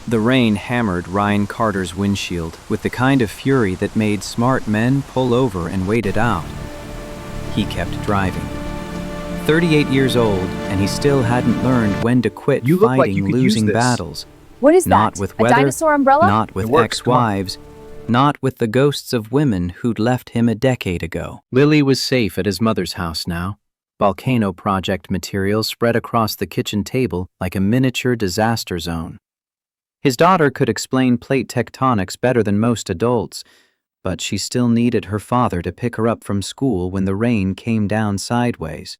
The rain hammered Ryan Carter's windshield with the kind of fury that made smart men pull over and wait it out. He kept driving. 38 years old, and he still hadn't learned when to quit fighting losing battles. What is that? Not with weather, a dinosaur umbrella? not with ex-wives, not with the ghosts of women who'd left him a decade ago. Lily was safe at his mother's house now. Volcano project material spread across the kitchen table like a miniature disaster zone. His daughter could explain plate tectonics better than most adults, but she still needed her father to pick her up from school when the rain came down sideways.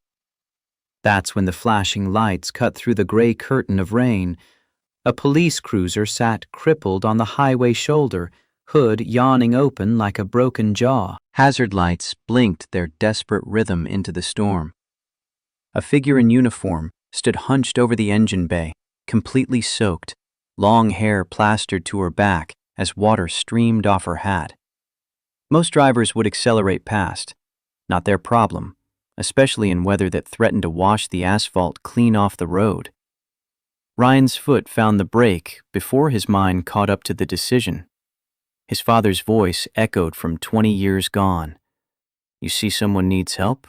That's when the flashing lights cut through the gray curtain of rain. A police cruiser sat crippled on the highway shoulder, hood yawning open like a broken jaw. Hazard lights blinked their desperate rhythm into the storm. A figure in uniform stood hunched over the engine bay, completely soaked, long hair plastered to her back as water streamed off her hat. Most drivers would accelerate past. Not their problem, especially in weather that threatened to wash the asphalt clean off the road. Ryan's foot found the brake before his mind caught up to the decision. His father's voice echoed from 20 years gone. You see someone needs help?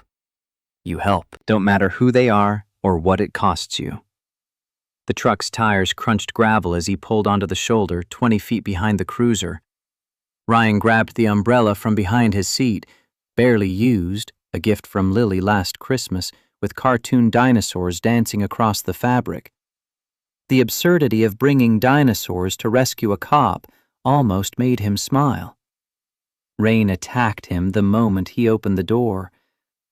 You help. Don't matter who they are or what it costs you. The truck's tires crunched gravel as he pulled onto the shoulder 20 feet behind the cruiser. Ryan grabbed the umbrella from behind his seat, barely used, a gift from Lily last Christmas, with cartoon dinosaurs dancing across the fabric. The absurdity of bringing dinosaurs to rescue a cop almost made him smile. Rain attacked him the moment he opened the door.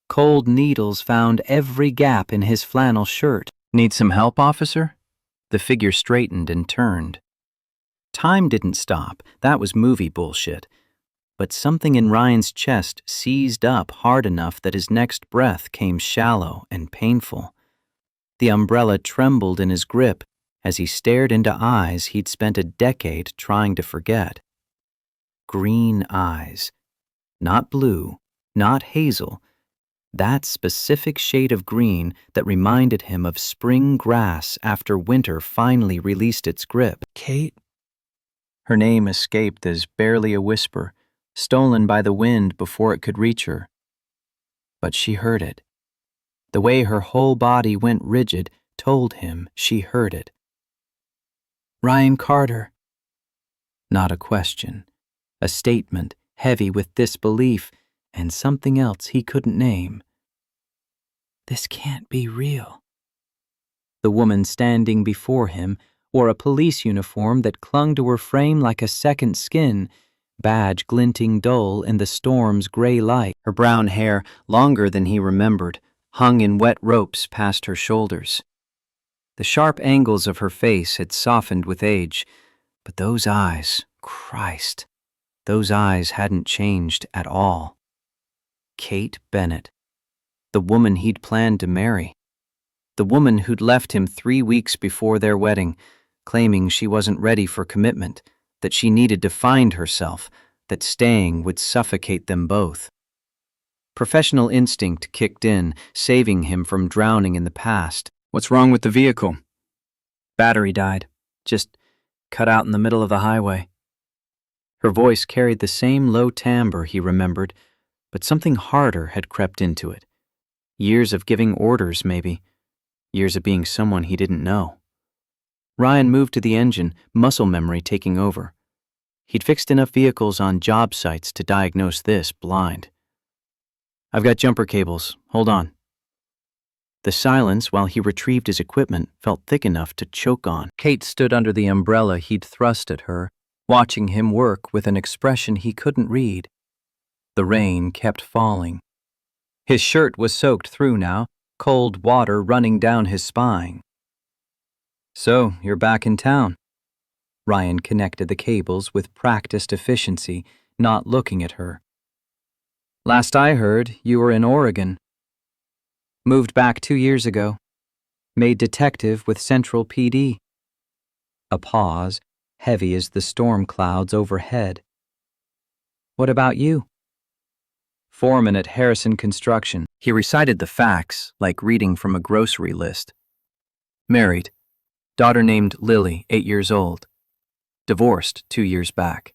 Cold needles found every gap in his flannel shirt. Need some help, officer? The figure straightened and turned. Time didn't stop. That was movie bullshit. But something in Ryan's chest seized up hard enough that his next breath came shallow and painful. The umbrella trembled in his grip as he stared into eyes he'd spent a decade trying to forget. Green eyes. Not blue, not hazel. That specific shade of green that reminded him of spring grass after winter finally released its grip. Kate? Her name escaped as barely a whisper, stolen by the wind before it could reach her. But she heard it. The way her whole body went rigid told him she heard it. Ryan Carter. Not a question. A statement heavy with disbelief and something else he couldn't name. This can't be real. The woman standing before him wore a police uniform that clung to her frame like a second skin, badge glinting dull in the storm's gray light. Her brown hair, longer than he remembered, hung in wet ropes past her shoulders. The sharp angles of her face had softened with age, but those eyes, Christ, those eyes hadn't changed at all. Kate Bennett, the woman he'd planned to marry, the woman who'd left him 3 weeks before their wedding, claiming she wasn't ready for commitment, that she needed to find herself, that staying would suffocate them both. Professional instinct kicked in, saving him from drowning in the past. What's wrong with the vehicle? Battery died. Just cut out in the middle of the highway. Her voice carried the same low timbre he remembered, but something harder had crept into it. Years of giving orders, maybe. Years of being someone he didn't know. Ryan moved to the engine, muscle memory taking over. He'd fixed enough vehicles on job sites to diagnose this blind. I've got jumper cables. Hold on. The silence while he retrieved his equipment felt thick enough to choke on. Kate stood under the umbrella he'd thrust at her, watching him work with an expression he couldn't read. The rain kept falling. His shirt was soaked through now, cold water running down his spine. So, you're back in town. Ryan connected the cables with practiced efficiency, not looking at her. Last I heard, you were in Oregon. Moved back 2 years ago. Made detective with Central PD. A pause, heavy as the storm clouds overhead. What about you? Foreman at Harrison Construction. He recited the facts like reading from a grocery list. Married. Daughter named Lily, 8 years old. divorced 2 years back.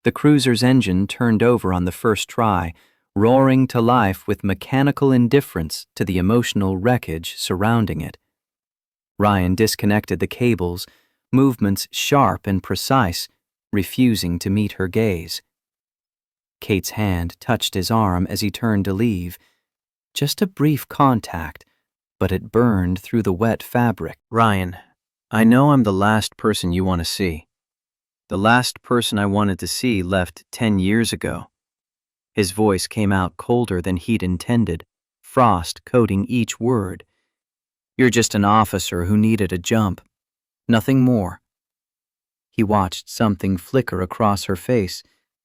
The cruiser's engine turned over on the first try, roaring to life with mechanical indifference to the emotional wreckage surrounding it. Ryan disconnected the cables, movements sharp and precise, refusing to meet her gaze. Kate's hand touched his arm as he turned to leave. Just a brief contact, but it burned through the wet fabric. Ryan, I know I'm the last person you want to see. The last person I wanted to see left 10 years ago. His voice came out colder than he'd intended, frost coating each word. You're just an officer who needed a jump. Nothing more. He watched something flicker across her face,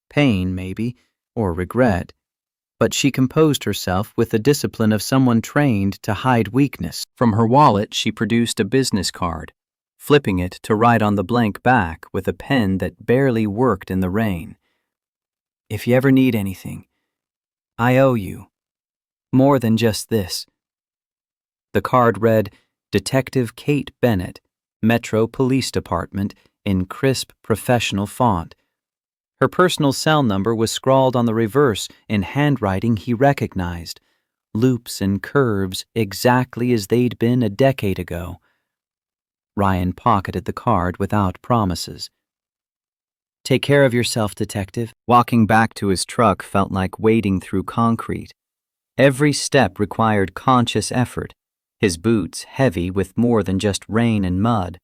pain maybe, or regret, but she composed herself with the discipline of someone trained to hide weakness. From her wallet, she produced a business card, flipping it to write on the blank back with a pen that barely worked in the rain. If you ever need anything, I owe you. More than just this. The card read, Detective Kate Bennett, Metro Police Department, in crisp professional font. Her personal cell number was scrawled on the reverse in handwriting he recognized, loops and curves exactly as they'd been a decade ago. Ryan pocketed the card without promises. Take care of yourself, Detective. Walking back to his truck felt like wading through concrete. Every step required conscious effort, his boots heavy with more than just rain and mud.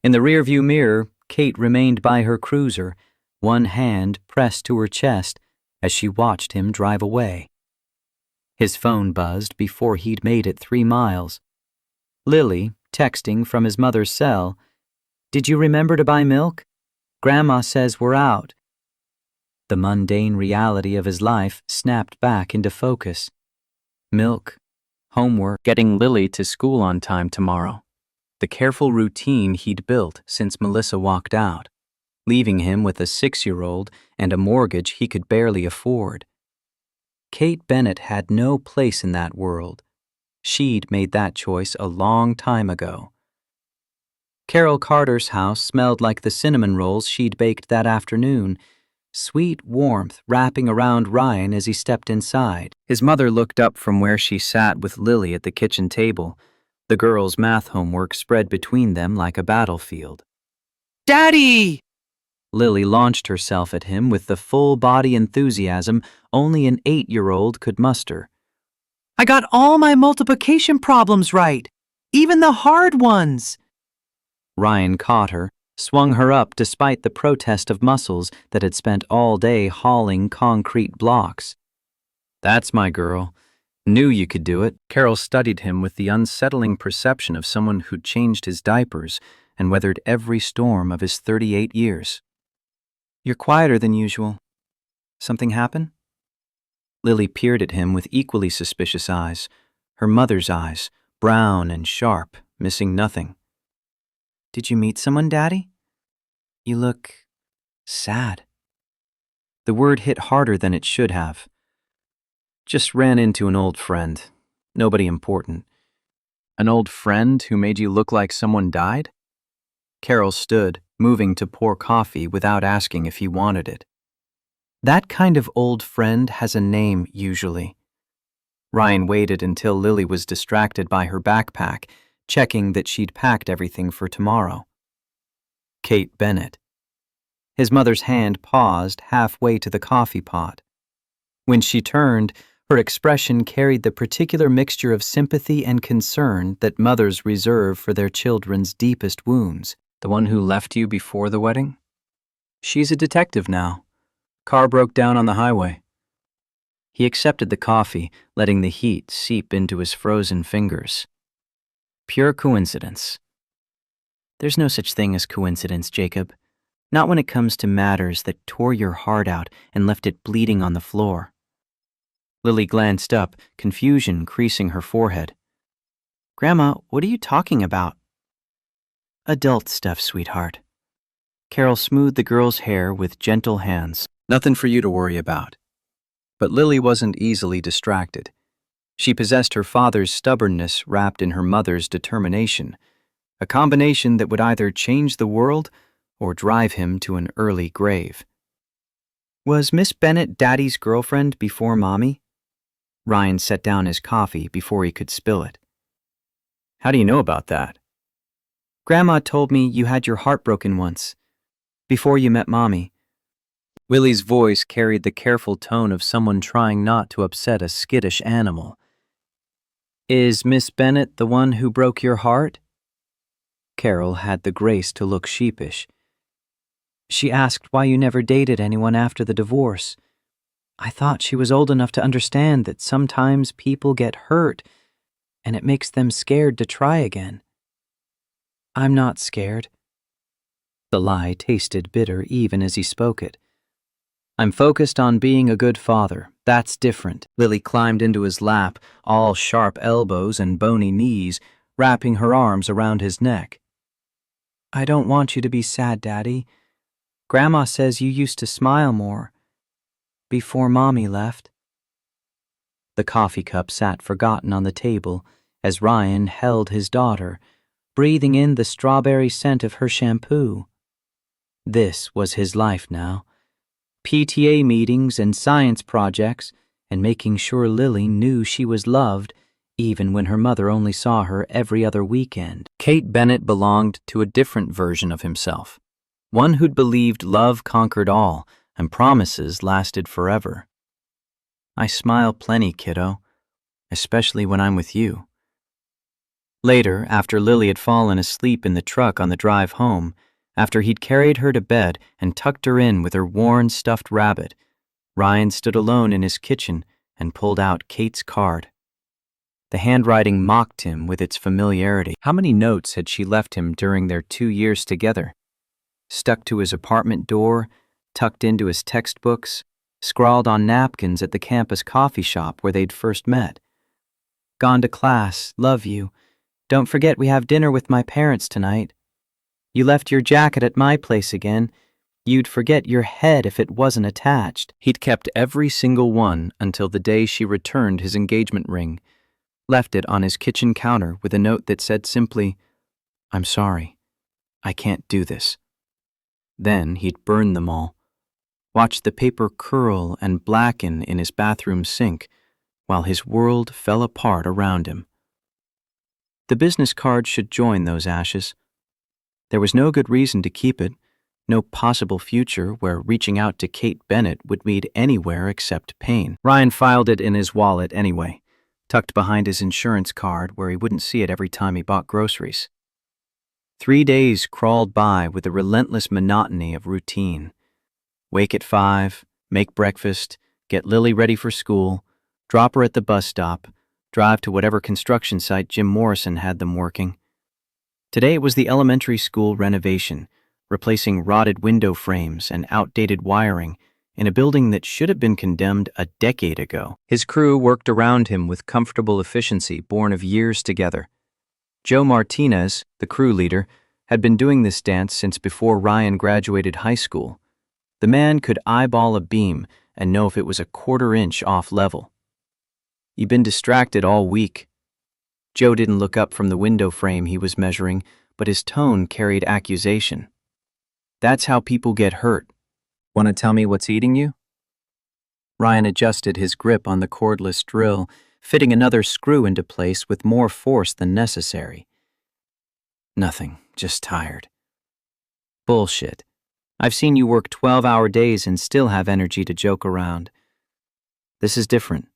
In the rearview mirror, Kate remained by her cruiser, one hand pressed to her chest as she watched him drive away. His phone buzzed before he'd made it 3 miles. Lily, texting from his mother's cell, "Did you remember to buy milk? Grandma says we're out." The mundane reality of his life snapped back into focus. Milk, homework, getting Lily to school on time tomorrow. The careful routine he'd built since Melissa walked out, leaving him with a 6-year-old and a mortgage he could barely afford. Kate Bennett had no place in that world. She'd made that choice a long time ago. Carol Carter's house smelled like the cinnamon rolls she'd baked that afternoon, sweet warmth wrapping around Ryan as he stepped inside. His mother looked up from where she sat with Lily at the kitchen table, the girls' math homework spread between them like a battlefield. "Daddy!" Lily launched herself at him with the full-body enthusiasm only an 8-year-old could muster. "I got all my multiplication problems right, even the hard ones." Ryan caught her, swung her up despite the protest of muscles that had spent all day hauling concrete blocks. "That's my girl. Knew you could do it." Carol studied him with the unsettling perception of someone who'd changed his diapers and weathered every storm of his 38 years. "You're quieter than usual. Something happen?" Lily peered at him with equally suspicious eyes, her mother's eyes, brown and sharp, missing nothing. "Did you meet someone, Daddy? You look sad." The word hit harder than it should have. "Just ran into an old friend. Nobody important." "An old friend who made you look like someone died?" Carol stood, moving to pour coffee without asking if he wanted it. "That kind of old friend has a name, usually." Ryan waited until Lily was distracted by her backpack, checking that she'd packed everything for tomorrow. Kate Bennett. His mother's hand paused halfway to the coffee pot. When she turned, her expression carried the particular mixture of sympathy and concern that mothers reserve for their children's deepest wounds. "The one who left you before the wedding?" "She's a detective now. Car broke down on the highway." He accepted the coffee, letting the heat seep into his frozen fingers. "Pure coincidence." "There's no such thing as coincidence, Jacob. Not when it comes to matters that tore your heart out and left it bleeding on the floor." Lily glanced up, confusion creasing her forehead. "Grandma, what are you talking about?" "Adult stuff, sweetheart." Carol smoothed the girl's hair with gentle hands. "Nothing for you to worry about." But Lily wasn't easily distracted. She possessed her father's stubbornness wrapped in her mother's determination, a combination that would either change the world or drive him to an early grave. Was Miss Bennett Daddy's girlfriend before Mommy? Ryan set down his coffee before he could spill it. How do you know about that? Grandma told me you had your heart broken once, before you met Mommy. Willie's voice carried the careful tone of someone trying not to upset a skittish animal. Is Miss Bennett the one who broke your heart? Carol had the grace to look sheepish. She asked why you never dated anyone after the divorce. I thought she was old enough to understand that sometimes people get hurt, and it makes them scared to try again. I'm not scared. The lie tasted bitter even as he spoke it. I'm focused on being a good father. That's different. Lily climbed into his lap, all sharp elbows and bony knees, wrapping her arms around his neck. I don't want you to be sad, Daddy. Grandma says you used to smile more. Before Mommy left. The coffee cup sat forgotten on the table as Ryan held his daughter, breathing in the strawberry scent of her shampoo. This was his life now. PTA meetings and science projects, and making sure Lily knew she was loved, even when her mother only saw her every other weekend. Kate Bennett belonged to a different version of himself, one who'd believed love conquered all and promises lasted forever. I smile plenty, kiddo, especially when I'm with you. Later, after Lily had fallen asleep in the truck on the drive home, after he'd carried her to bed and tucked her in with her worn stuffed rabbit, Ryan stood alone in his kitchen and pulled out Kate's card. The handwriting mocked him with its familiarity. How many notes had she left him during their 2 years together? Stuck to his apartment door, tucked into his textbooks, scrawled on napkins at the campus coffee shop where they'd first met. Gone to class, love you. Don't forget we have dinner with my parents tonight. You left your jacket at my place again. You'd forget your head if it wasn't attached. He'd kept every single one until the day she returned his engagement ring, left it on his kitchen counter with a note that said simply, I'm sorry, I can't do this. Then he'd burn them all, watch the paper curl and blacken in his bathroom sink while his world fell apart around him. The business card should join those ashes. There was no good reason to keep it, no possible future where reaching out to Kate Bennett would lead anywhere except pain. Ryan filed it in his wallet anyway, tucked behind his insurance card where he wouldn't see it every time he bought groceries. 3 days crawled by with the relentless monotony of routine. Wake at 5, make breakfast, get Lily ready for school, drop her at the bus stop, drive to whatever construction site Jim Morrison had them working. Today it was the elementary school renovation, replacing rotted window frames and outdated wiring in a building that should have been condemned a decade ago. His crew worked around him with comfortable efficiency born of years together. Joe Martinez, the crew leader, had been doing this dance since before Ryan graduated high school. The man could eyeball a beam and know if it was a quarter-inch off level. You'd been distracted all week. Joe didn't look up from the window frame he was measuring, but his tone carried accusation. That's how people get hurt. Want to tell me what's eating you? Ryan adjusted his grip on the cordless drill, fitting another screw into place with more force than necessary. Nothing, just tired. Bullshit. I've seen you work 12-hour days and still have energy to joke around. This is different.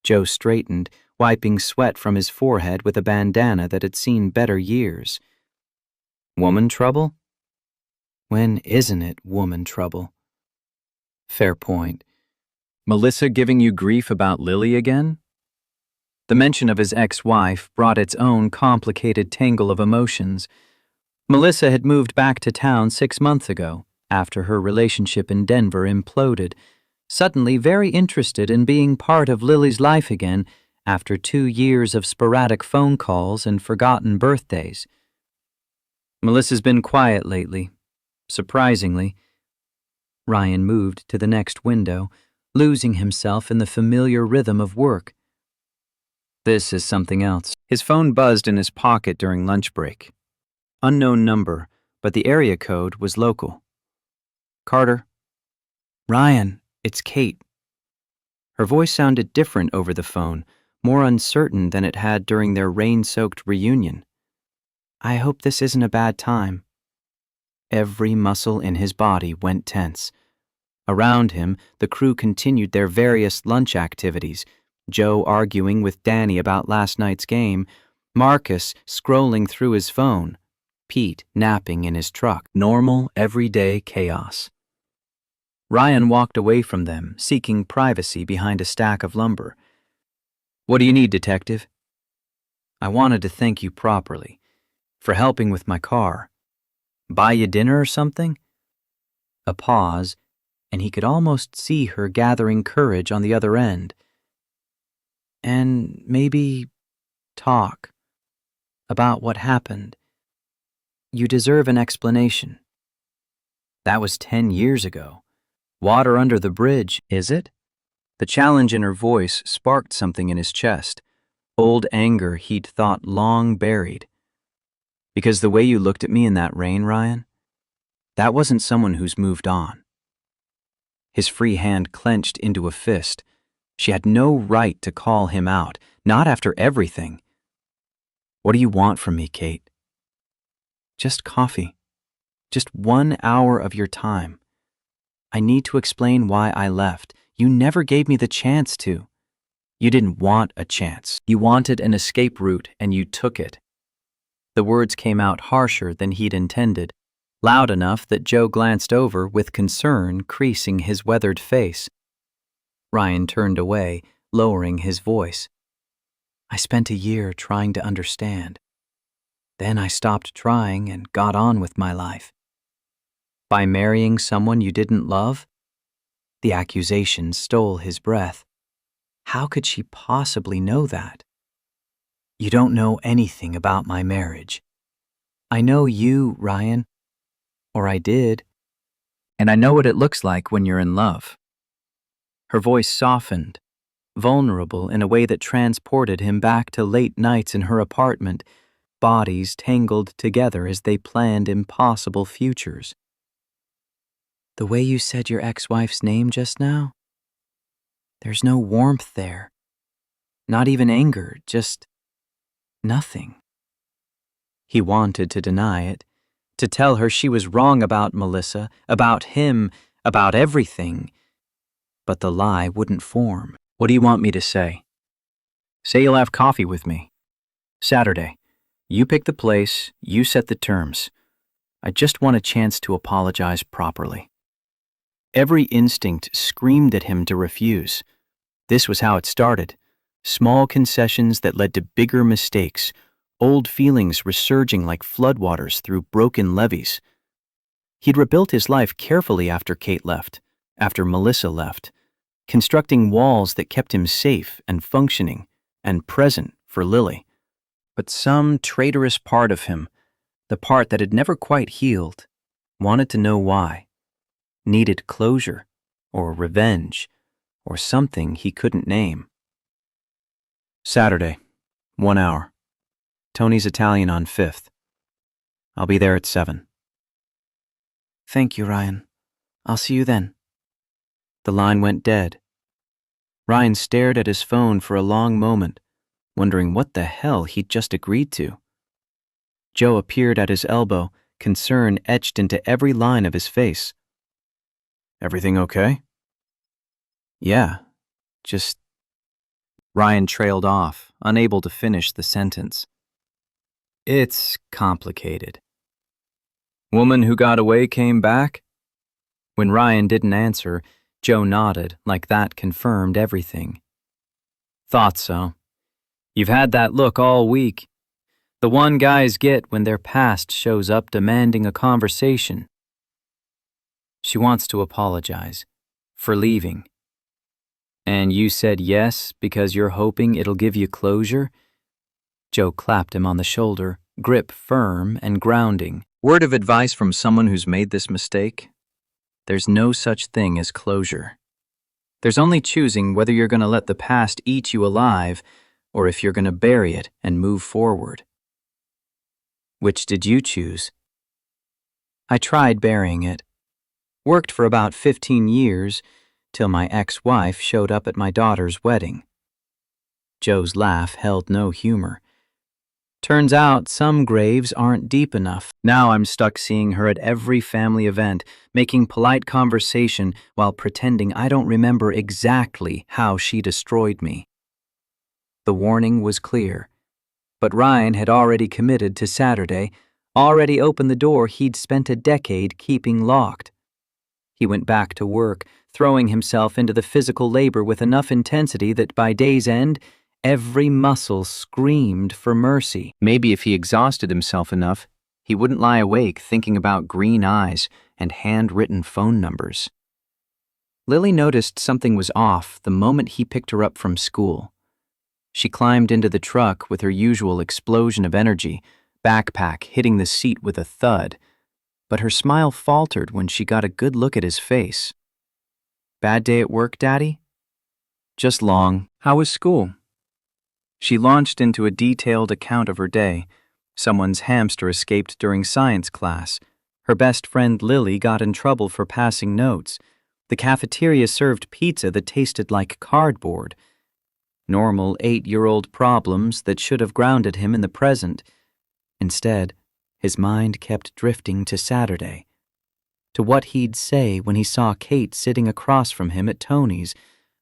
Joe straightened, wiping sweat from his forehead with a bandana that had seen better years. Woman trouble? When isn't it woman trouble? Fair point. Melissa giving you grief about Lily again? The mention of his ex-wife brought its own complicated tangle of emotions. Melissa had moved back to town 6 months ago, after her relationship in Denver imploded, suddenly very interested in being part of Lily's life again after 2 years of sporadic phone calls and forgotten birthdays. Melissa's been quiet lately, surprisingly. Ryan moved to the next window, losing himself in the familiar rhythm of work. This is something else. His phone buzzed in his pocket during lunch break. Unknown number, but the area code was local. Carter. Ryan, it's Kate. Her voice sounded different over the phone, more uncertain than it had during their rain-soaked reunion. I hope this isn't a bad time. Every muscle in his body went tense. Around him, the crew continued their various lunch activities, Joe arguing with Danny about last night's game, Marcus scrolling through his phone, Pete napping in his truck. Normal, everyday chaos. Ryan walked away from them, seeking privacy behind a stack of lumber. What do you need, Detective? I wanted to thank you properly for helping with my car. Buy you dinner or something? A pause, and he could almost see her gathering courage on the other end. And maybe talk about what happened. You deserve an explanation. That was 10 years ago. Water under the bridge, is it? The challenge in her voice sparked something in his chest, old anger he'd thought long buried. Because the way you looked at me in that rain, Ryan, that wasn't someone who's moved on. His free hand clenched into a fist. She had no right to call him out, not after everything. What do you want from me, Kate? Just coffee. Just 1 hour of your time. I need to explain why I left. You never gave me the chance to. You didn't want a chance. You wanted an escape route, and you took it. The words came out harsher than he'd intended, loud enough that Joe glanced over with concern creasing his weathered face. Ryan turned away, lowering his voice. I spent a year trying to understand. Then I stopped trying and got on with my life. By marrying someone you didn't love? The accusation stole his breath. How could she possibly know that? You don't know anything about my marriage. I know you, Ryan. Or I did. And I know what it looks like when you're in love. Her voice softened, vulnerable in a way that transported him back to late nights in her apartment, bodies tangled together as they planned impossible futures. The way you said your ex-wife's name just now? There's no warmth there. Not even anger, just nothing. He wanted to deny it, to tell her she was wrong about Melissa, about him, about everything. But the lie wouldn't form. What do you want me to say? Say you'll have coffee with me. Saturday. You pick the place, you set the terms. I just want a chance to apologize properly. Every instinct screamed at him to refuse. This was how it started. Small concessions that led to bigger mistakes, old feelings resurging like floodwaters through broken levees. He'd rebuilt his life carefully after Kate left, after Melissa left, constructing walls that kept him safe and functioning and present for Lily. But some traitorous part of him, the part that had never quite healed, wanted to know why. Needed closure, or revenge, or something he couldn't name. Saturday, 1 hour. Tony's Italian on 5th. I'll be there at 7. Thank you, Ryan. I'll see you then. The line went dead. Ryan stared at his phone for a long moment, wondering what the hell he'd just agreed to. Joe appeared at his elbow, concern etched into every line of his face. Everything okay? Yeah, just... Ryan trailed off, unable to finish the sentence. It's complicated. Woman who got away came back? When Ryan didn't answer, Joe nodded, like that confirmed everything. Thought so. You've had that look all week. The one guys get when their past shows up demanding a conversation. She wants to apologize for leaving. And you said yes because you're hoping it'll give you closure? Joe clapped him on the shoulder, grip firm and grounding. Word of advice from someone who's made this mistake? There's no such thing as closure. There's only choosing whether you're going to let the past eat you alive or if you're going to bury it and move forward. Which did you choose? I tried burying it. Worked for about 15 years, till my ex-wife showed up at my daughter's wedding. Joe's laugh held no humor. Turns out some graves aren't deep enough. Now I'm stuck seeing her at every family event, making polite conversation while pretending I don't remember exactly how she destroyed me. The warning was clear, but Ryan had already committed to Saturday, already opened the door he'd spent a decade keeping locked. He went back to work, throwing himself into the physical labor with enough intensity that by day's end, every muscle screamed for mercy. Maybe if he exhausted himself enough, he wouldn't lie awake thinking about green eyes and handwritten phone numbers. Lily noticed something was off the moment he picked her up from school. She climbed into the truck with her usual explosion of energy, backpack hitting the seat with a thud, but her smile faltered when she got a good look at his face. "Bad day at work, Daddy?" "Just long. How was school?" She launched into a detailed account of her day. Someone's hamster escaped during science class. Her best friend Lily got in trouble for passing notes. The cafeteria served pizza that tasted like cardboard. Normal 8-year-old problems that should have grounded him in the present. Instead, his mind kept drifting to Saturday. To what he'd say when he saw Kate sitting across from him at Tony's,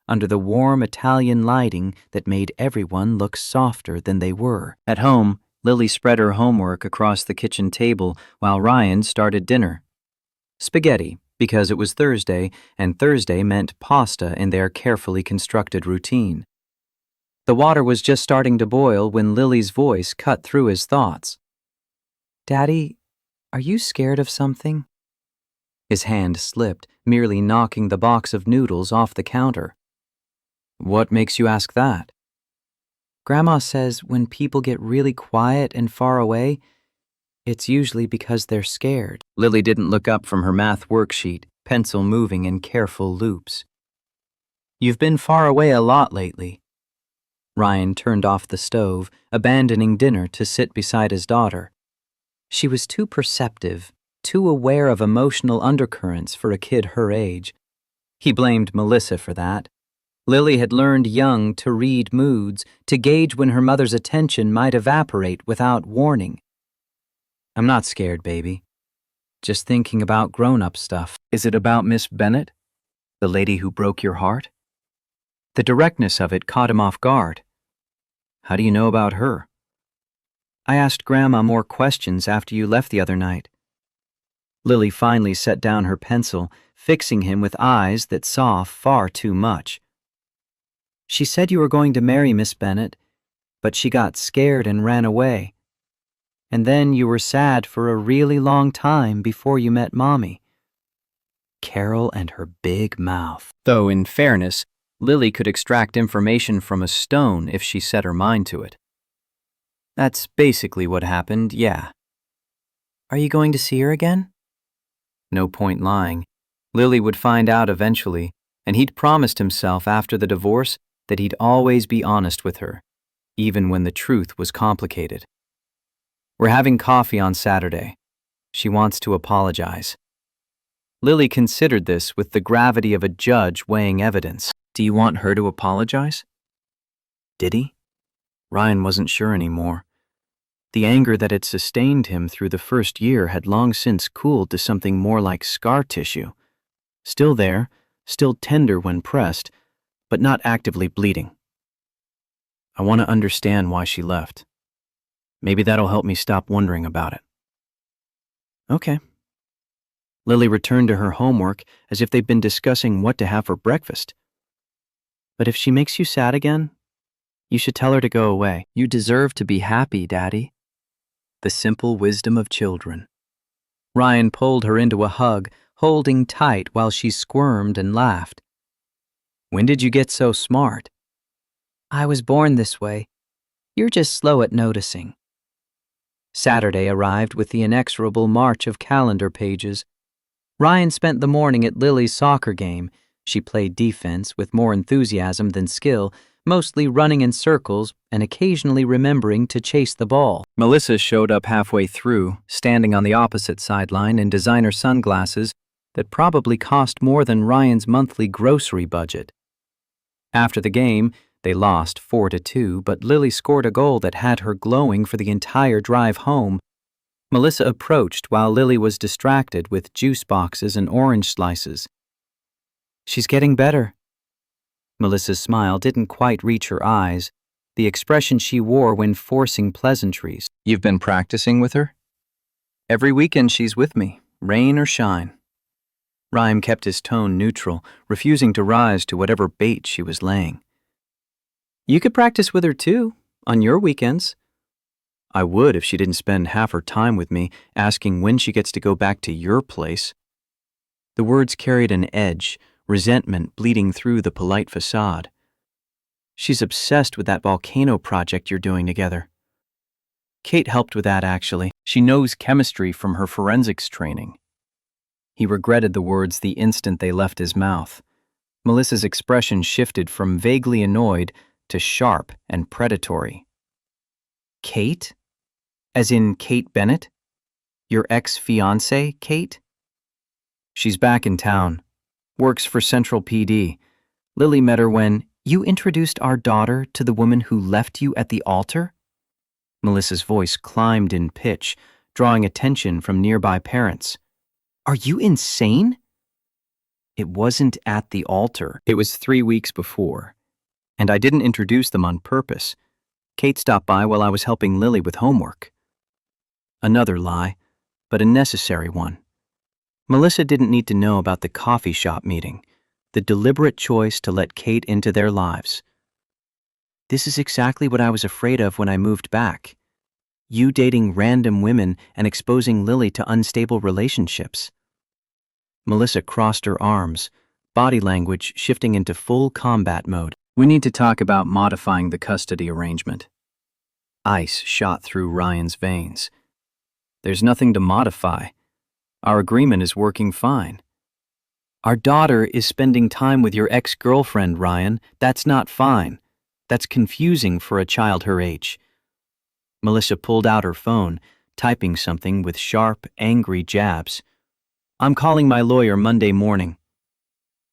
under the warm Italian lighting that made everyone look softer than they were. At home, Lily spread her homework across the kitchen table while Ryan started dinner. Spaghetti, because it was Thursday, and Thursday meant pasta in their carefully constructed routine. The water was just starting to boil when Lily's voice cut through his thoughts. "Daddy, are you scared of something?" His hand slipped, merely knocking the box of noodles off the counter. "What makes you ask that?" "Grandma says when people get really quiet and far away, it's usually because they're scared." Lily didn't look up from her math worksheet, pencil moving in careful loops. "You've been far away a lot lately." Ryan turned off the stove, abandoning dinner to sit beside his daughter. She was too perceptive, too aware of emotional undercurrents for a kid her age. He blamed Melissa for that. Lily had learned young to read moods, to gauge when her mother's attention might evaporate without warning. "I'm not scared, baby. Just thinking about grown-up stuff." "Is it about Miss Bennett? The lady who broke your heart?" The directness of it caught him off guard. "How do you know about her?" "I asked Grandma more questions after you left the other night." Lily finally set down her pencil, fixing him with eyes that saw far too much. "She said you were going to marry Miss Bennett, but she got scared and ran away. And then you were sad for a really long time before you met Mommy." Carol and her big mouth. Though, in fairness, Lily could extract information from a stone if she set her mind to it. "That's basically what happened, yeah." "Are you going to see her again?" No point lying. Lily would find out eventually, and he'd promised himself after the divorce that he'd always be honest with her, even when the truth was complicated. "We're having coffee on Saturday. She wants to apologize." Lily considered this with the gravity of a judge weighing evidence. "Do you want her to apologize?" Did he? Ryan wasn't sure anymore. The anger that had sustained him through the first year had long since cooled to something more like scar tissue. Still there, still tender when pressed, but not actively bleeding. "I want to understand why she left. Maybe that'll help me stop wondering about it." "Okay." Lily returned to her homework as if they'd been discussing what to have for breakfast. "But if she makes you sad again, you should tell her to go away. You deserve to be happy, Daddy." The simple wisdom of children. Ryan pulled her into a hug, holding tight while she squirmed and laughed. "When did you get so smart?" "I was born this way. You're just slow at noticing." Saturday arrived with the inexorable march of calendar pages. Ryan spent the morning at Lily's soccer game. She played defense with more enthusiasm than skill, mostly running in circles and occasionally remembering to chase the ball. Melissa showed up halfway through, standing on the opposite sideline in designer sunglasses that probably cost more than Ryan's monthly grocery budget. After the game, they lost 4-2, but Lily scored a goal that had her glowing for the entire drive home. Melissa approached while Lily was distracted with juice boxes and orange slices. "She's getting better." Melissa's smile didn't quite reach her eyes, the expression she wore when forcing pleasantries. "You've been practicing with her?" "Every weekend she's with me, rain or shine." Ryan kept his tone neutral, refusing to rise to whatever bait she was laying. "You could practice with her too, on your weekends." "I would if she didn't spend half her time with me, asking when she gets to go back to your place." The words carried an edge, resentment bleeding through the polite facade. "She's obsessed with that volcano project you're doing together." "Kate helped with that, actually. She knows chemistry from her forensics training." He regretted the words the instant they left his mouth. Melissa's expression shifted from vaguely annoyed to sharp and predatory. "Kate? As in Kate Bennett? Your ex-fiancée, Kate?" "She's back in town. Works for Central PD. Lily met her when you introduced our daughter to the woman who left you at the altar?" Melissa's voice climbed in pitch, drawing attention from nearby parents. "Are you insane?" "It wasn't at the altar. It was 3 weeks before. And I didn't introduce them on purpose. Kate stopped by while I was helping Lily with homework." Another lie, but a necessary one. Melissa didn't need to know about the coffee shop meeting, the deliberate choice to let Kate into their lives. "This is exactly what I was afraid of when I moved back. You dating random women and exposing Lily to unstable relationships." Melissa crossed her arms, body language shifting into full combat mode. "We need to talk about modifying the custody arrangement." Ice shot through Ryan's veins. "There's nothing to modify. Our agreement is working fine." "Our daughter is spending time with your ex-girlfriend, Ryan. That's not fine. That's confusing for a child her age." Melissa pulled out her phone, typing something with sharp, angry jabs. "I'm calling my lawyer Monday morning."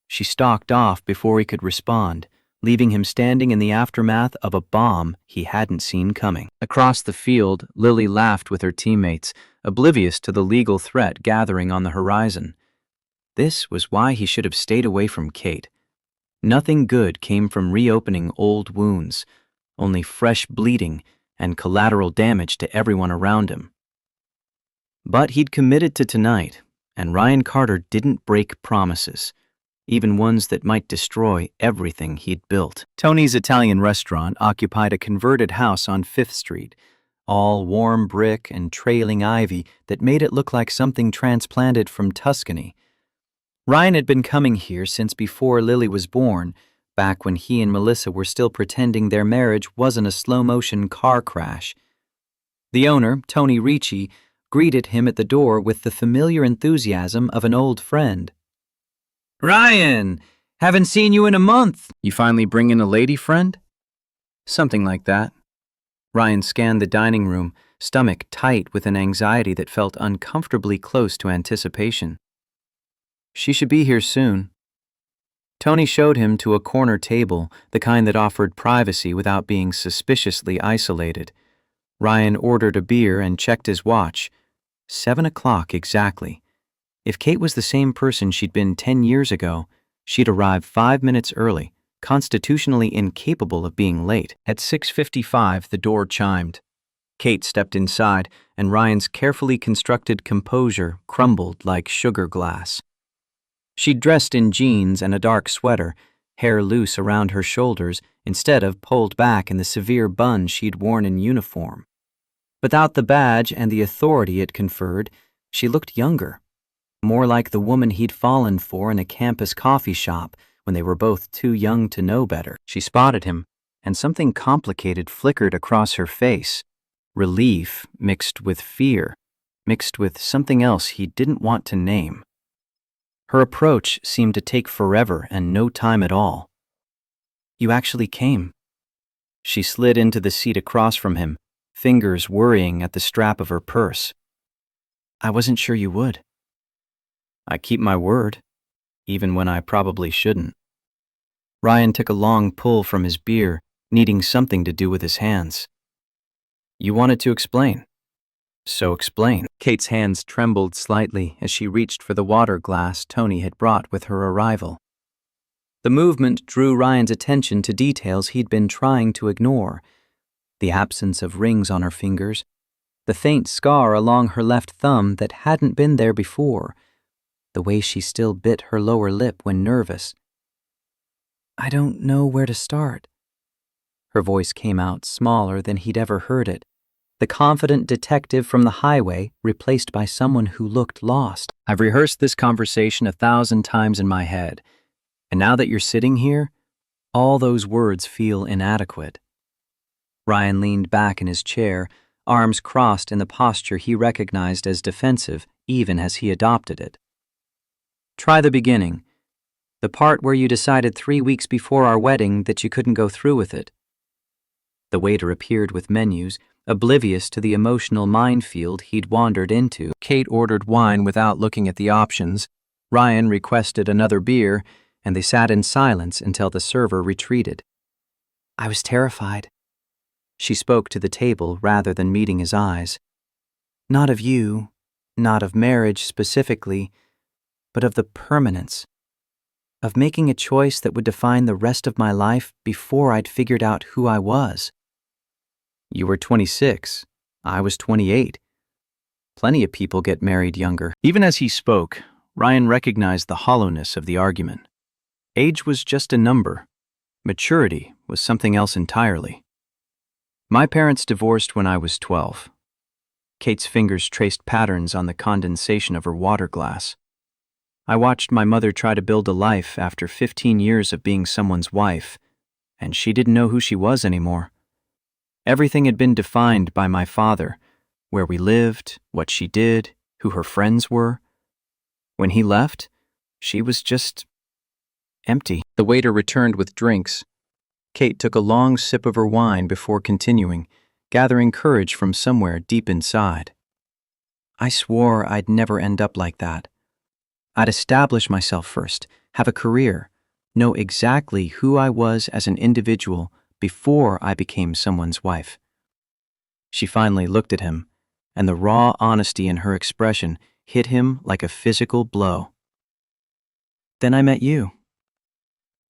She stalked off before he could respond, leaving him standing in the aftermath of a bomb he hadn't seen coming. Across the field, Lily laughed with her teammates, oblivious to the legal threat gathering on the horizon. This was why he should have stayed away from Kate. Nothing good came from reopening old wounds, only fresh bleeding and collateral damage to everyone around him. But he'd committed to tonight, and Ryan Carter didn't break promises, even ones that might destroy everything he'd built. Tony's Italian restaurant occupied a converted house on 5th Street, all warm brick and trailing ivy that made it look like something transplanted from Tuscany. Ryan had been coming here since before Lily was born, back when he and Melissa were still pretending their marriage wasn't a slow-motion car crash. The owner, Tony Ricci, greeted him at the door with the familiar enthusiasm of an old friend. "Ryan, haven't seen you in a month. You finally bring in a lady friend?" "Something like that." Ryan scanned the dining room, stomach tight with an anxiety that felt uncomfortably close to anticipation. "She should be here soon." Tony showed him to a corner table, the kind that offered privacy without being suspiciously isolated. Ryan ordered a beer and checked his watch. 7 o'clock exactly. If Kate was the same person she'd been 10 years ago, she'd arrive 5 minutes early, constitutionally incapable of being late. At 6:55, the door chimed. Kate stepped inside, and Ryan's carefully constructed composure crumbled like sugar glass. She'd dressed in jeans and a dark sweater, hair loose around her shoulders instead of pulled back in the severe bun she'd worn in uniform. Without the badge and the authority it conferred, she looked younger, more like the woman he'd fallen for in a campus coffee shop when they were both too young to know better. She spotted him, and something complicated flickered across her face. Relief mixed with fear, mixed with something else he didn't want to name. Her approach seemed to take forever and no time at all. "You actually came." She slid into the seat across from him, fingers worrying at the strap of her purse. I wasn't sure you would. I keep my word, even when I probably shouldn't. Ryan took a long pull from his beer, needing something to do with his hands. You wanted to explain. So explain. Kate's hands trembled slightly as she reached for the water glass Tony had brought with her arrival. The movement drew Ryan's attention to details he'd been trying to ignore. The absence of rings on her fingers, the faint scar along her left thumb that hadn't been there before, the way she still bit her lower lip when nervous. I don't know where to start. Her voice came out smaller than he'd ever heard it, the confident detective from the highway replaced by someone who looked lost. I've rehearsed this conversation 1,000 times in my head, and now that you're sitting here, all those words feel inadequate. Ryan leaned back in his chair, arms crossed in the posture he recognized as defensive even as he adopted it. Try the beginning, the part where you decided 3 weeks before our wedding that you couldn't go through with it. The waiter appeared with menus, oblivious to the emotional minefield he'd wandered into. Kate ordered wine without looking at the options. Ryan requested another beer, and they sat in silence until the server retreated. I was terrified. She spoke to the table rather than meeting his eyes. Not of you, not of marriage specifically, but of the permanence, of making a choice that would define the rest of my life before I'd figured out who I was. You were 26. I was 28. Plenty of people get married younger. Even as he spoke, Ryan recognized the hollowness of the argument. Age was just a number. Maturity was something else entirely. My parents divorced when I was 12. Kate's fingers traced patterns on the condensation of her water glass. I watched my mother try to build a life after 15 years of being someone's wife, and she didn't know who she was anymore. Everything had been defined by my father, where we lived, what she did, who her friends were. When he left, she was just empty. The waiter returned with drinks. Kate took a long sip of her wine before continuing, gathering courage from somewhere deep inside. I swore I'd never end up like that. I'd establish myself first, have a career, know exactly who I was as an individual before I became someone's wife. She finally looked at him, and the raw honesty in her expression hit him like a physical blow. Then I met you.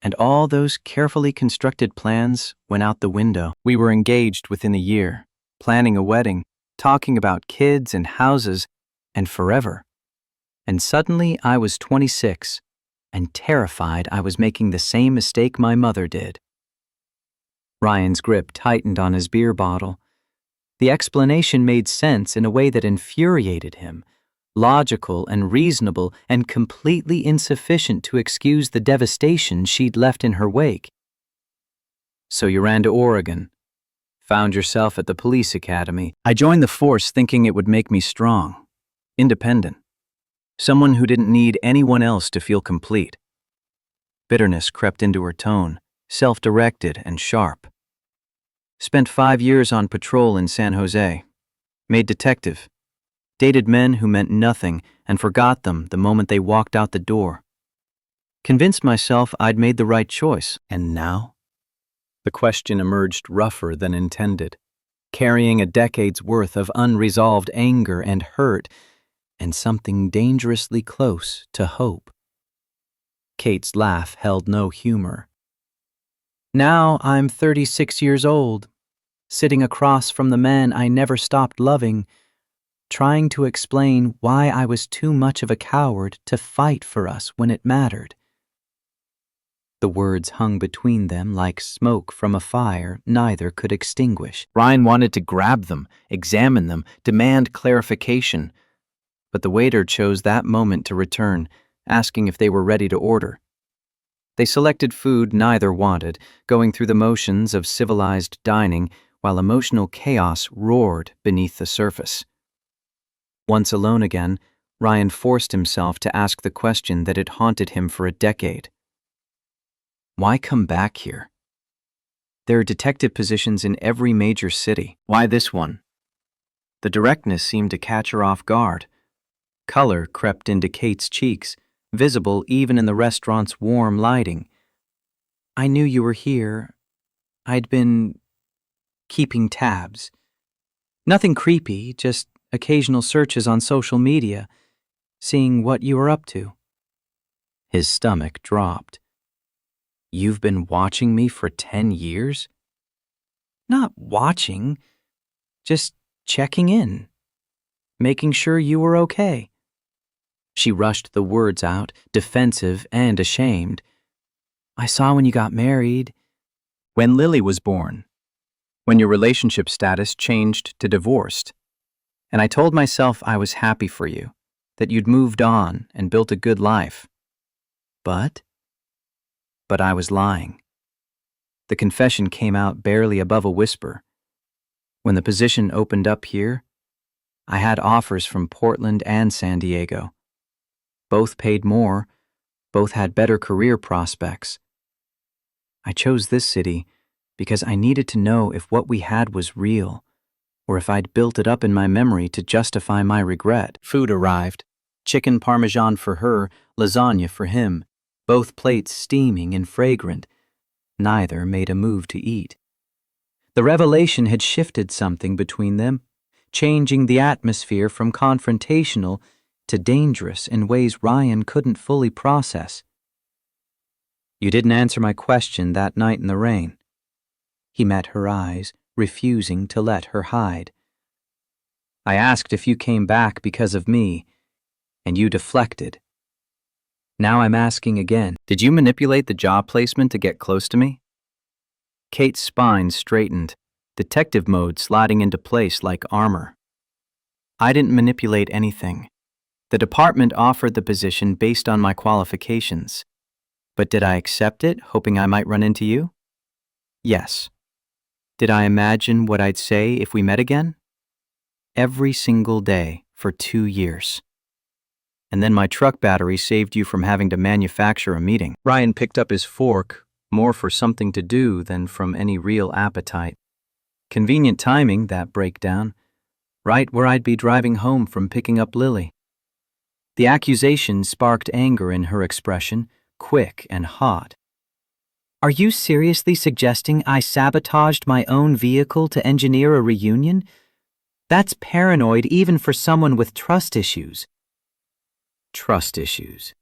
And all those carefully constructed plans went out the window. We were engaged within a year, planning a wedding, talking about kids and houses, and forever. And suddenly I was 26, and terrified I was making the same mistake my mother did. Ryan's grip tightened on his beer bottle. The explanation made sense in a way that infuriated him, logical and reasonable and completely insufficient to excuse the devastation she'd left in her wake. So you ran to Oregon, found yourself at the police academy. I joined the force thinking it would make me strong, independent, someone who didn't need anyone else to feel complete. Bitterness crept into her tone, self-directed and sharp. Spent 5 years on patrol in San Jose. Made detective. Dated men who meant nothing and forgot them the moment they walked out the door. Convinced myself I'd made the right choice. And now? The question emerged rougher than intended, carrying a decade's worth of unresolved anger and hurt, and something dangerously close to hope. Kate's laugh held no humor. Now I'm 36 years old, sitting across from the man I never stopped loving, trying to explain why I was too much of a coward to fight for us when it mattered. The words hung between them like smoke from a fire neither could extinguish. Ryan wanted to grab them, examine them, demand clarification, but the waiter chose that moment to return, asking if they were ready to order. They selected food neither wanted, going through the motions of civilized dining while emotional chaos roared beneath the surface. Once alone again, Ryan forced himself to ask the question that had haunted him for a decade. Why come back here? There are detective positions in every major city. Why this one? The directness seemed to catch her off guard. Color crept into Kate's cheeks, visible even in the restaurant's warm lighting. I knew you were here. I'd been keeping tabs. Nothing creepy, just occasional searches on social media, seeing what you were up to. His stomach dropped. You've been watching me for 10 years? Not watching, just checking in, making sure you were okay. She rushed the words out, defensive and ashamed. I saw when you got married. When Lily was born. When your relationship status changed to divorced. And I told myself I was happy for you, that you'd moved on and built a good life. But I was lying. The confession came out barely above a whisper. When the position opened up here, I had offers from Portland and San Diego. Both paid more, both had better career prospects. I chose this city because I needed to know if what we had was real, or if I'd built it up in my memory to justify my regret. Food arrived. Chicken parmesan for her, lasagna for him, both plates steaming and fragrant. Neither made a move to eat. The revelation had shifted something between them, changing the atmosphere from confrontational to dangerous in ways Ryan couldn't fully process. You didn't answer my question that night in the rain. He met her eyes, refusing to let her hide. I asked if you came back because of me, and you deflected. Now I'm asking again. Did you manipulate the job placement to get close to me? Kate's spine straightened, detective mode sliding into place like armor. I didn't manipulate anything. The department offered the position based on my qualifications. But did I accept it, hoping I might run into you? Yes. Did I imagine what I'd say if we met again? Every single day for 2 years. And then my truck battery saved you from having to manufacture a meeting. Ryan picked up his fork, more for something to do than from any real appetite. Convenient timing, that breakdown, right where I'd be driving home from picking up Lily. The accusation sparked anger in her expression, quick and hot. Are you seriously suggesting I sabotaged my own vehicle to engineer a reunion? That's paranoid even for someone with trust issues. Trust issues.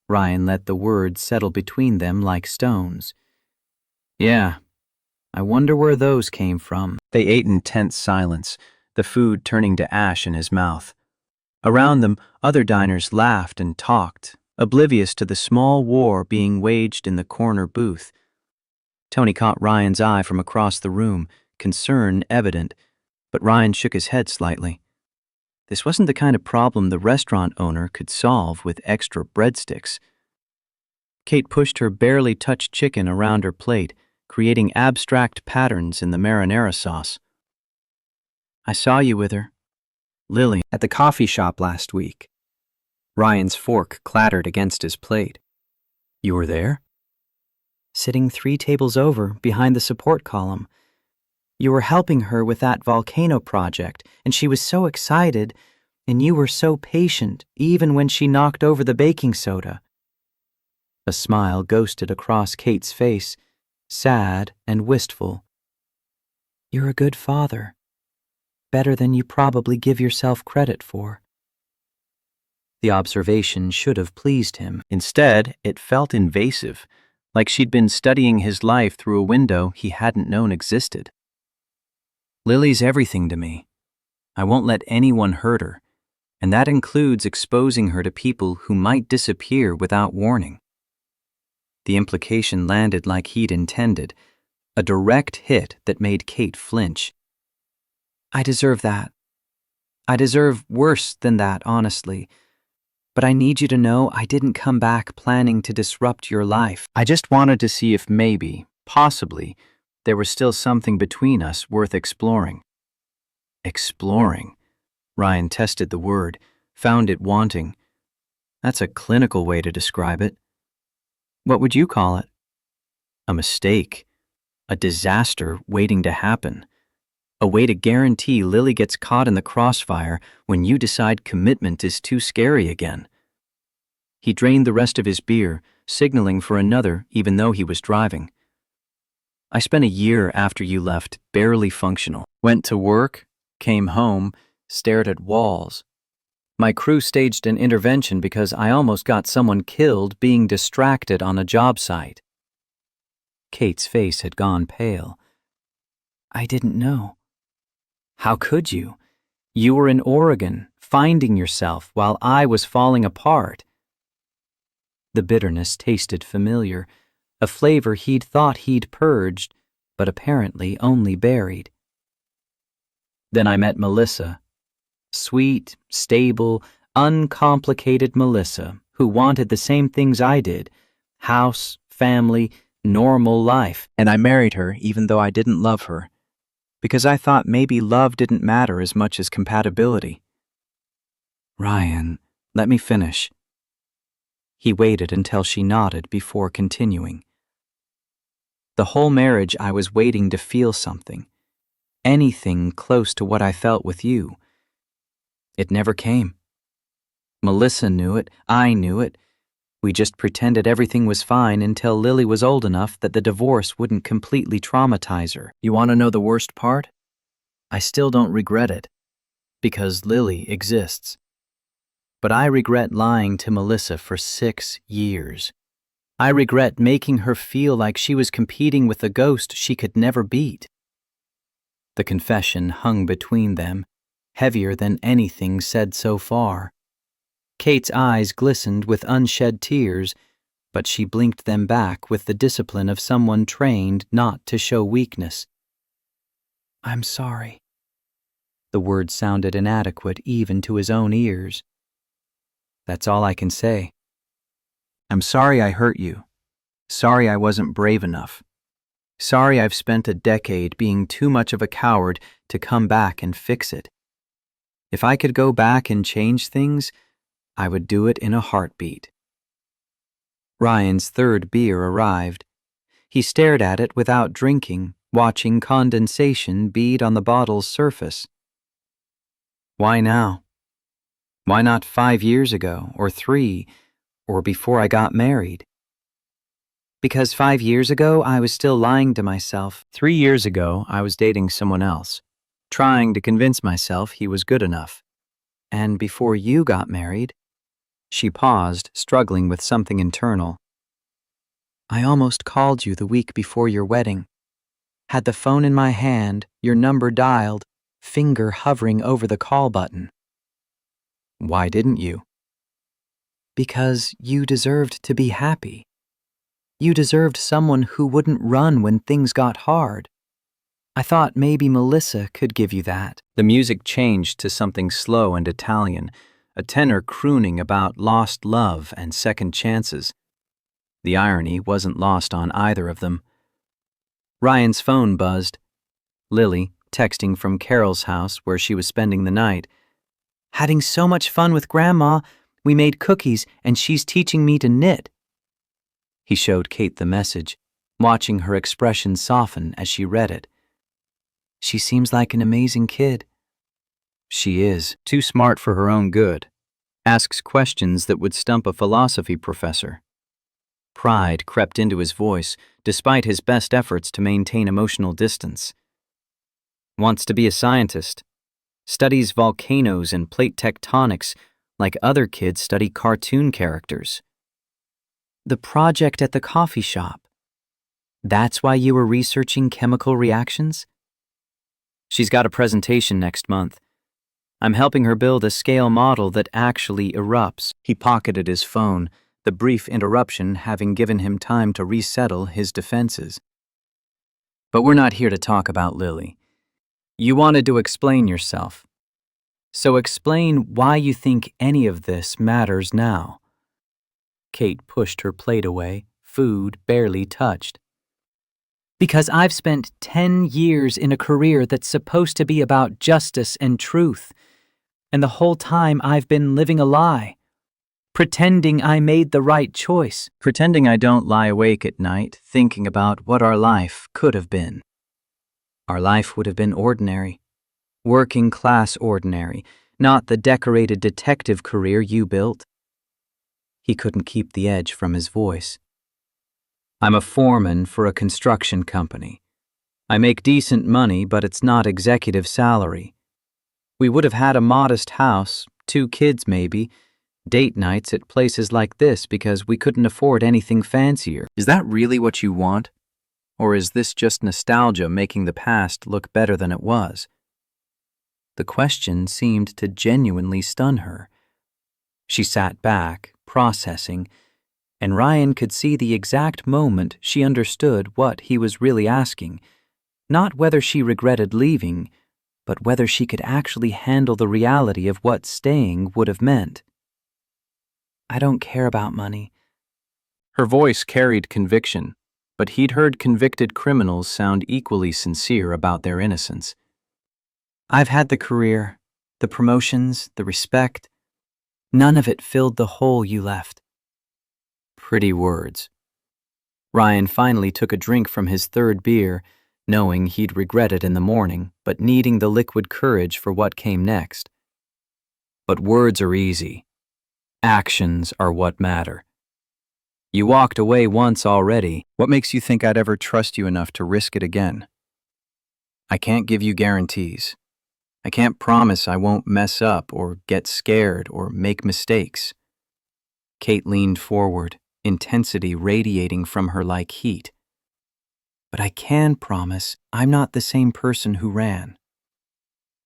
Ryan let the words settle between them like stones. Yeah, I wonder where those came from. They ate in tense silence, the food turning to ash in his mouth. Around them, other diners laughed and talked, oblivious to the small war being waged in the corner booth. Tony caught Ryan's eye from across the room, concern evident, but Ryan shook his head slightly. This wasn't the kind of problem the restaurant owner could solve with extra breadsticks. Kate pushed her barely touched chicken around her plate, creating abstract patterns in the marinara sauce. I saw you with her, Lily, at the coffee shop last week. Ryan's fork clattered against his plate. You were there? Sitting 3 tables over, behind the support column. You were helping her with that volcano project, and she was so excited, and you were so patient, even when she knocked over the baking soda. A smile ghosted across Kate's face, sad and wistful. You're a good father. Better than you probably give yourself credit for. The observation should have pleased him. Instead, it felt invasive, like she'd been studying his life through a window he hadn't known existed. Lily's everything to me. I won't let anyone hurt her, and that includes exposing her to people who might disappear without warning. The implication landed like he'd intended, a direct hit that made Kate flinch. I deserve that. I deserve worse than that, honestly. But I need you to know I didn't come back planning to disrupt your life. I just wanted to see if maybe, possibly, there was still something between us worth exploring. Exploring. Ryan tested the word, found it wanting. That's a clinical way to describe it. What would you call it? A mistake. A disaster waiting to happen. A way to guarantee Lily gets caught in the crossfire when you decide commitment is too scary again. He drained the rest of his beer, signaling for another even though he was driving. I spent a year after you left, barely functional. Went to work, came home, stared at walls. My crew staged an intervention because I almost got someone killed being distracted on a job site. Kate's face had gone pale. I didn't know. How could you? You were in Oregon, finding yourself while I was falling apart. The bitterness tasted familiar, a flavor he'd thought he'd purged, but apparently only buried. Then I met Melissa. Sweet, stable, uncomplicated Melissa, who wanted the same things I did: house, family, normal life. And I married her even though I didn't love her, because I thought maybe love didn't matter as much as compatibility. Ryan, let me finish. He waited until she nodded before continuing. The whole marriage I was waiting to feel something, anything close to what I felt with you. It never came. Melissa knew it, I knew it. We just pretended everything was fine until Lily was old enough that the divorce wouldn't completely traumatize her. You want to know the worst part? I still don't regret it, because Lily exists. But I regret lying to Melissa for 6 years. I regret making her feel like she was competing with a ghost she could never beat. The confession hung between them, heavier than anything said so far. Kate's eyes glistened with unshed tears, but she blinked them back with the discipline of someone trained not to show weakness. I'm sorry. The words sounded inadequate even to his own ears. That's all I can say. I'm sorry I hurt you. Sorry I wasn't brave enough. Sorry I've spent a decade being too much of a coward to come back and fix it. If I could go back and change things, I would do it in a heartbeat. Ryan's third beer arrived. He stared at it without drinking, watching condensation bead on the bottle's surface. Why now? Why not 5 years ago, or 3, or before I got married? Because 5 years ago, I was still lying to myself. 3 years ago, I was dating someone else, trying to convince myself he was good enough. And before you got married, she paused, struggling with something internal. I almost called you the week before your wedding. Had the phone in my hand, your number dialed, finger hovering over the call button. Why didn't you? Because you deserved to be happy. You deserved someone who wouldn't run when things got hard. I thought maybe Melissa could give you that. The music changed to something slow and Italian, a tenor crooning about lost love and second chances. The irony wasn't lost on either of them. Ryan's phone buzzed. Lily, texting from Carol's house where she was spending the night. Having so much fun with Grandma, we made cookies and she's teaching me to knit. He showed Kate the message, watching her expression soften as she read it. She seems like an amazing kid. She is, too smart for her own good. Asks questions that would stump a philosophy professor. Pride crept into his voice, despite his best efforts to maintain emotional distance. Wants to be a scientist. Studies volcanoes and plate tectonics like other kids study cartoon characters. The project at the coffee shop. That's why you were researching chemical reactions? She's got a presentation next month. I'm helping her build a scale model that actually erupts. He pocketed his phone, the brief interruption having given him time to resettle his defenses. But we're not here to talk about Lily. You wanted to explain yourself. So explain why you think any of this matters now. Kate pushed her plate away, food barely touched. Because I've spent 10 years in a career that's supposed to be about justice and truth, and the whole time I've been living a lie. Pretending I made the right choice. Pretending I don't lie awake at night thinking about what our life could have been. Our life would have been ordinary. Working class ordinary, not the decorated detective career you built. He couldn't keep the edge from his voice. I'm a foreman for a construction company. I make decent money, but it's not executive salary. We would have had a modest house, 2 kids maybe, date nights at places like this because we couldn't afford anything fancier. Is that really what you want? Or is this just nostalgia making the past look better than it was? The question seemed to genuinely stun her. She sat back, processing, and Ryan could see the exact moment she understood what he was really asking, not whether she regretted leaving, but whether she could actually handle the reality of what staying would have meant. I don't care about money. Her voice carried conviction, but he'd heard convicted criminals sound equally sincere about their innocence. I've had the career, the promotions, the respect. None of it filled the hole you left. Pretty words. Ryan finally took a drink from his 3rd beer, knowing he'd regret it in the morning, but needing the liquid courage for what came next. But words are easy. Actions are what matter. You walked away once already. What makes you think I'd ever trust you enough to risk it again? I can't give you guarantees. I can't promise I won't mess up or get scared or make mistakes. Kate leaned forward, intensity radiating from her like heat. But I can promise I'm not the same person who ran.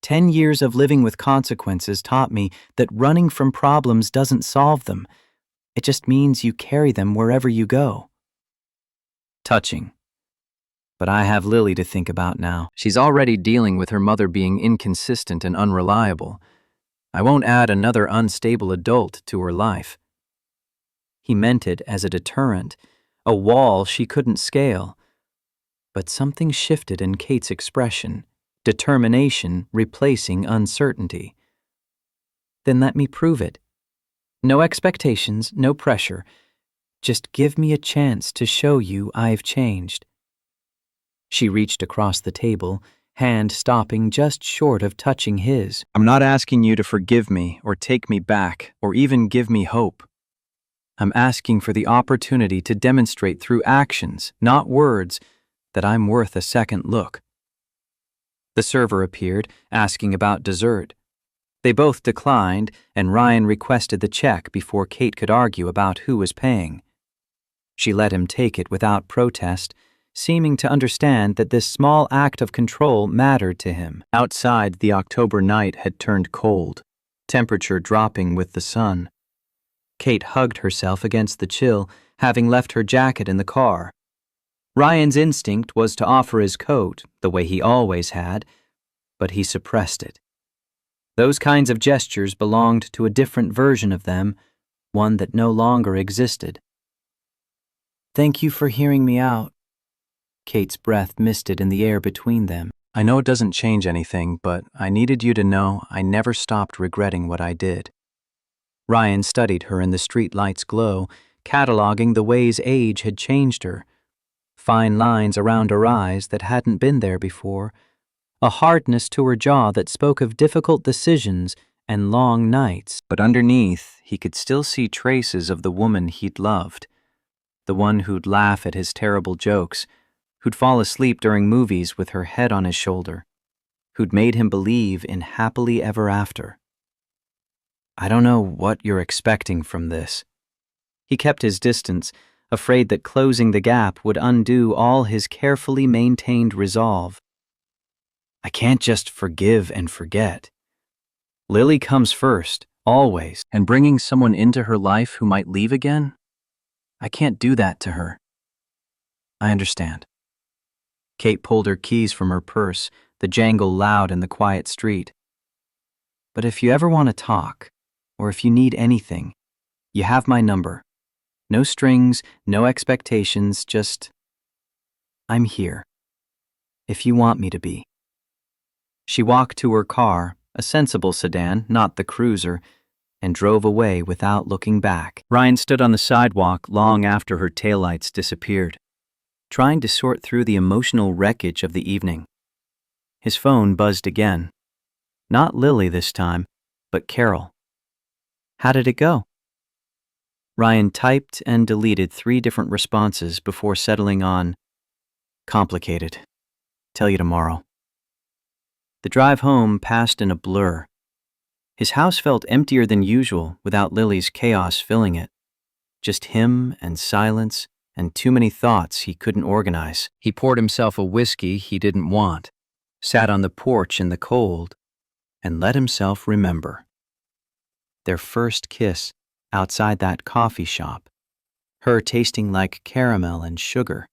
10 years of living with consequences taught me that running from problems doesn't solve them. It just means you carry them wherever you go. Touching. But I have Lily to think about now. She's already dealing with her mother being inconsistent and unreliable. I won't add another unstable adult to her life. He meant it as a deterrent, a wall she couldn't scale. But something shifted in Kate's expression. Determination replacing uncertainty. Then let me prove it. No expectations, no pressure. Just give me a chance to show you I've changed. She reached across the table, hand stopping just short of touching his. I'm not asking you to forgive me or take me back or even give me hope. I'm asking for the opportunity to demonstrate through actions, not words, that I'm worth a second look. The server appeared, asking about dessert. They both declined, and Ryan requested the check before Kate could argue about who was paying. She let him take it without protest, seeming to understand that this small act of control mattered to him. Outside, the October night had turned cold, temperature dropping with the sun. Kate hugged herself against the chill, having left her jacket in the car. Ryan's instinct was to offer his coat, the way he always had, but he suppressed it. Those kinds of gestures belonged to a different version of them, one that no longer existed. Thank you for hearing me out. Kate's breath misted in the air between them. I know it doesn't change anything, but I needed you to know I never stopped regretting what I did. Ryan studied her in the streetlight's glow, cataloging the ways age had changed her. Fine lines around her eyes that hadn't been there before, a hardness to her jaw that spoke of difficult decisions and long nights. But underneath, he could still see traces of the woman he'd loved, the one who'd laugh at his terrible jokes, who'd fall asleep during movies with her head on his shoulder, who'd made him believe in happily ever after. I don't know what you're expecting from this. He kept his distance, afraid that closing the gap would undo all his carefully maintained resolve. I can't just forgive and forget. Lily comes first, always, and bringing someone into her life who might leave again? I can't do that to her. I understand. Kate pulled her keys from her purse, the jangle loud in the quiet street. But if you ever want to talk, or if you need anything, you have my number. No strings, no expectations, just, I'm here. If you want me to be. She walked to her car, a sensible sedan, not the cruiser, and drove away without looking back. Ryan stood on the sidewalk long after her taillights disappeared, trying to sort through the emotional wreckage of the evening. His phone buzzed again. Not Lily this time, but Carol. How did it go? Ryan typed and deleted 3 different responses before settling on, complicated. Tell you tomorrow. The drive home passed in a blur. His house felt emptier than usual without Lily's chaos filling it. Just him and silence and too many thoughts he couldn't organize. He poured himself a whiskey he didn't want, sat on the porch in the cold, and let himself remember. Their first kiss outside that coffee shop, her tasting like caramel and sugar.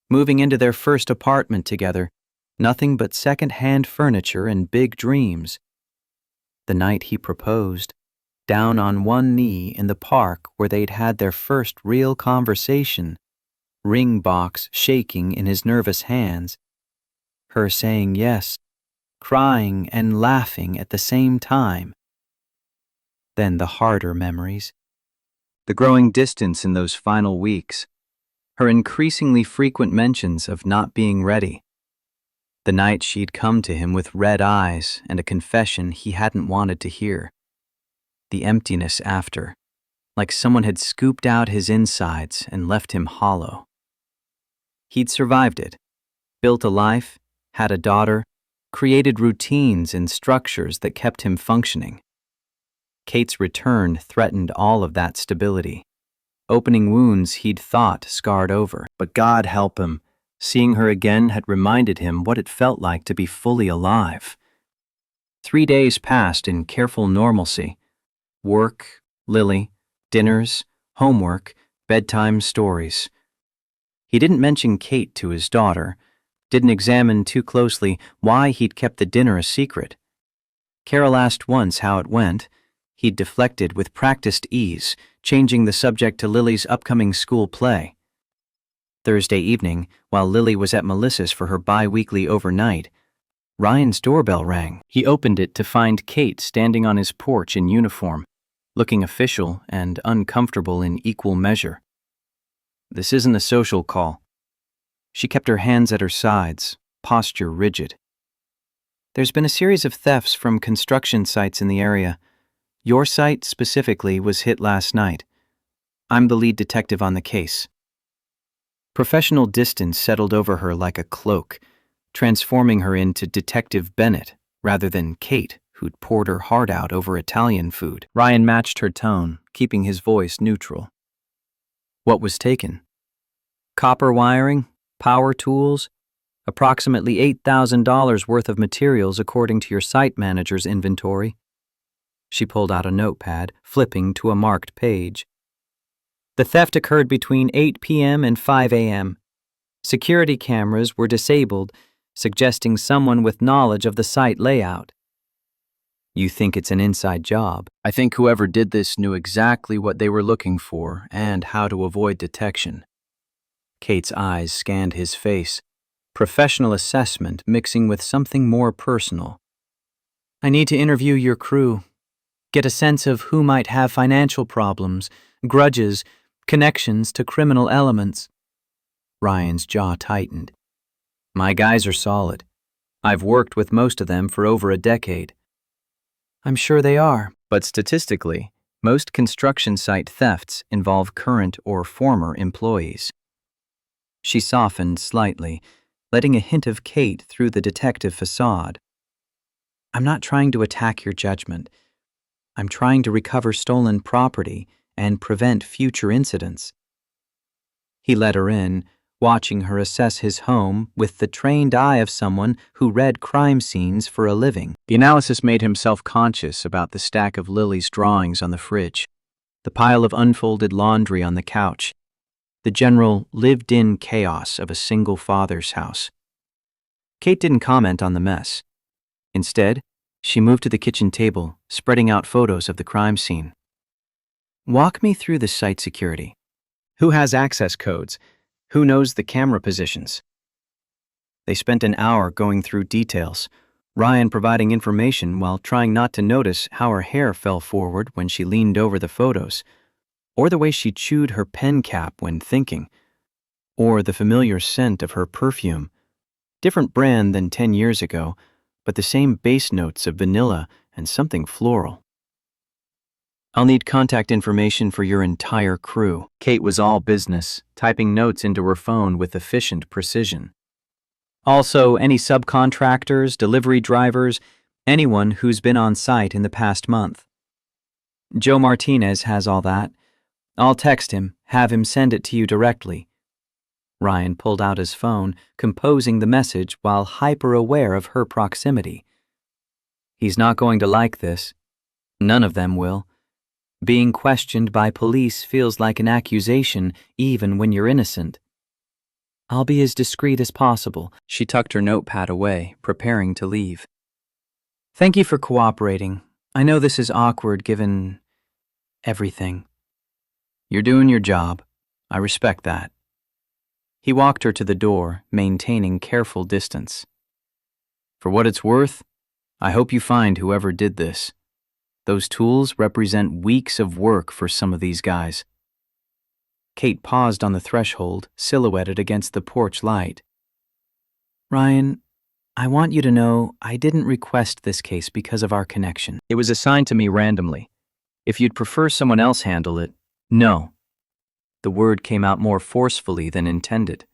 Moving into their first apartment together, nothing but second-hand furniture and big dreams. The night he proposed, down on one knee in the park where they'd had their first real conversation, ring box shaking in his nervous hands. Her saying yes, crying and laughing at the same time. Then the harder memories. The growing distance in those final weeks. Her increasingly frequent mentions of not being ready. The night she'd come to him with red eyes and a confession he hadn't wanted to hear. The emptiness after, like someone had scooped out his insides and left him hollow. He'd survived it, built a life, had a daughter, created routines and structures that kept him functioning. Kate's return threatened all of that stability, opening wounds he'd thought scarred over. But God help him, seeing her again had reminded him what it felt like to be fully alive. 3 days passed in careful normalcy. Work, Lily, dinners, homework, bedtime stories. He didn't mention Kate to his daughter, didn't examine too closely why he'd kept the dinner a secret. Carol asked once how it went. He'd deflected with practiced ease, changing the subject to Lily's upcoming school play. Thursday evening, while Lily was at Melissa's for her bi-weekly overnight, Ryan's doorbell rang. He opened it to find Kate standing on his porch in uniform, looking official and uncomfortable in equal measure. This isn't a social call. She kept her hands at her sides, posture rigid. There's been a series of thefts from construction sites in the area. Your site specifically was hit last night. I'm the lead detective on the case. Professional distance settled over her like a cloak, transforming her into Detective Bennett rather than Kate, who'd poured her heart out over Italian food. Ryan matched her tone, keeping his voice neutral. What was taken? Copper wiring, power tools, approximately $8,000 worth of materials according to your site manager's inventory. She pulled out a notepad, flipping to a marked page. The theft occurred between 8 p.m. and 5 a.m. Security cameras were disabled, suggesting someone with knowledge of the site layout. You think it's an inside job? I think whoever did this knew exactly what they were looking for and how to avoid detection. Kate's eyes scanned his face, professional assessment mixing with something more personal. I need to interview your crew, get a sense of who might have financial problems, grudges, connections to criminal elements. Ryan's jaw tightened. My guys are solid. I've worked with most of them for over a decade. I'm sure they are, but statistically, most construction site thefts involve current or former employees. She softened slightly, letting a hint of Kate through the detective facade. I'm not trying to attack your judgment. I'm trying to recover stolen property and prevent future incidents. He let her in, watching her assess his home with the trained eye of someone who read crime scenes for a living. The analysis made him self-conscious about the stack of Lily's drawings on the fridge, the pile of unfolded laundry on the couch, the general lived-in chaos of a single father's house. Kate didn't comment on the mess. Instead, she moved to the kitchen table, spreading out photos of the crime scene. Walk me through the site security. Who has access codes? Who knows the camera positions? They spent an hour going through details, Ryan providing information while trying not to notice how her hair fell forward when she leaned over the photos, or the way she chewed her pen cap when thinking, or the familiar scent of her perfume. Different brand than 10 years ago, but the same base notes of vanilla and something floral. I'll need contact information for your entire crew. Kate was all business, typing notes into her phone with efficient precision. Also, any subcontractors, delivery drivers, anyone who's been on site in the past month. Joe Martinez has all that. I'll text him, have him send it to you directly. Ryan pulled out his phone, composing the message while hyper-aware of her proximity. He's not going to like this. None of them will. Being questioned by police feels like an accusation even when you're innocent. I'll be as discreet as possible. She tucked her notepad away, preparing to leave. Thank you for cooperating. I know this is awkward given everything. You're doing your job. I respect that. He walked her to the door, maintaining careful distance. For what it's worth, I hope you find whoever did this. Those tools represent weeks of work for some of these guys. Kate paused on the threshold, silhouetted against the porch light. Ryan, I want you to know I didn't request this case because of our connection. It was assigned to me randomly. If you'd prefer someone else handle it, no. The word came out more forcefully than intended.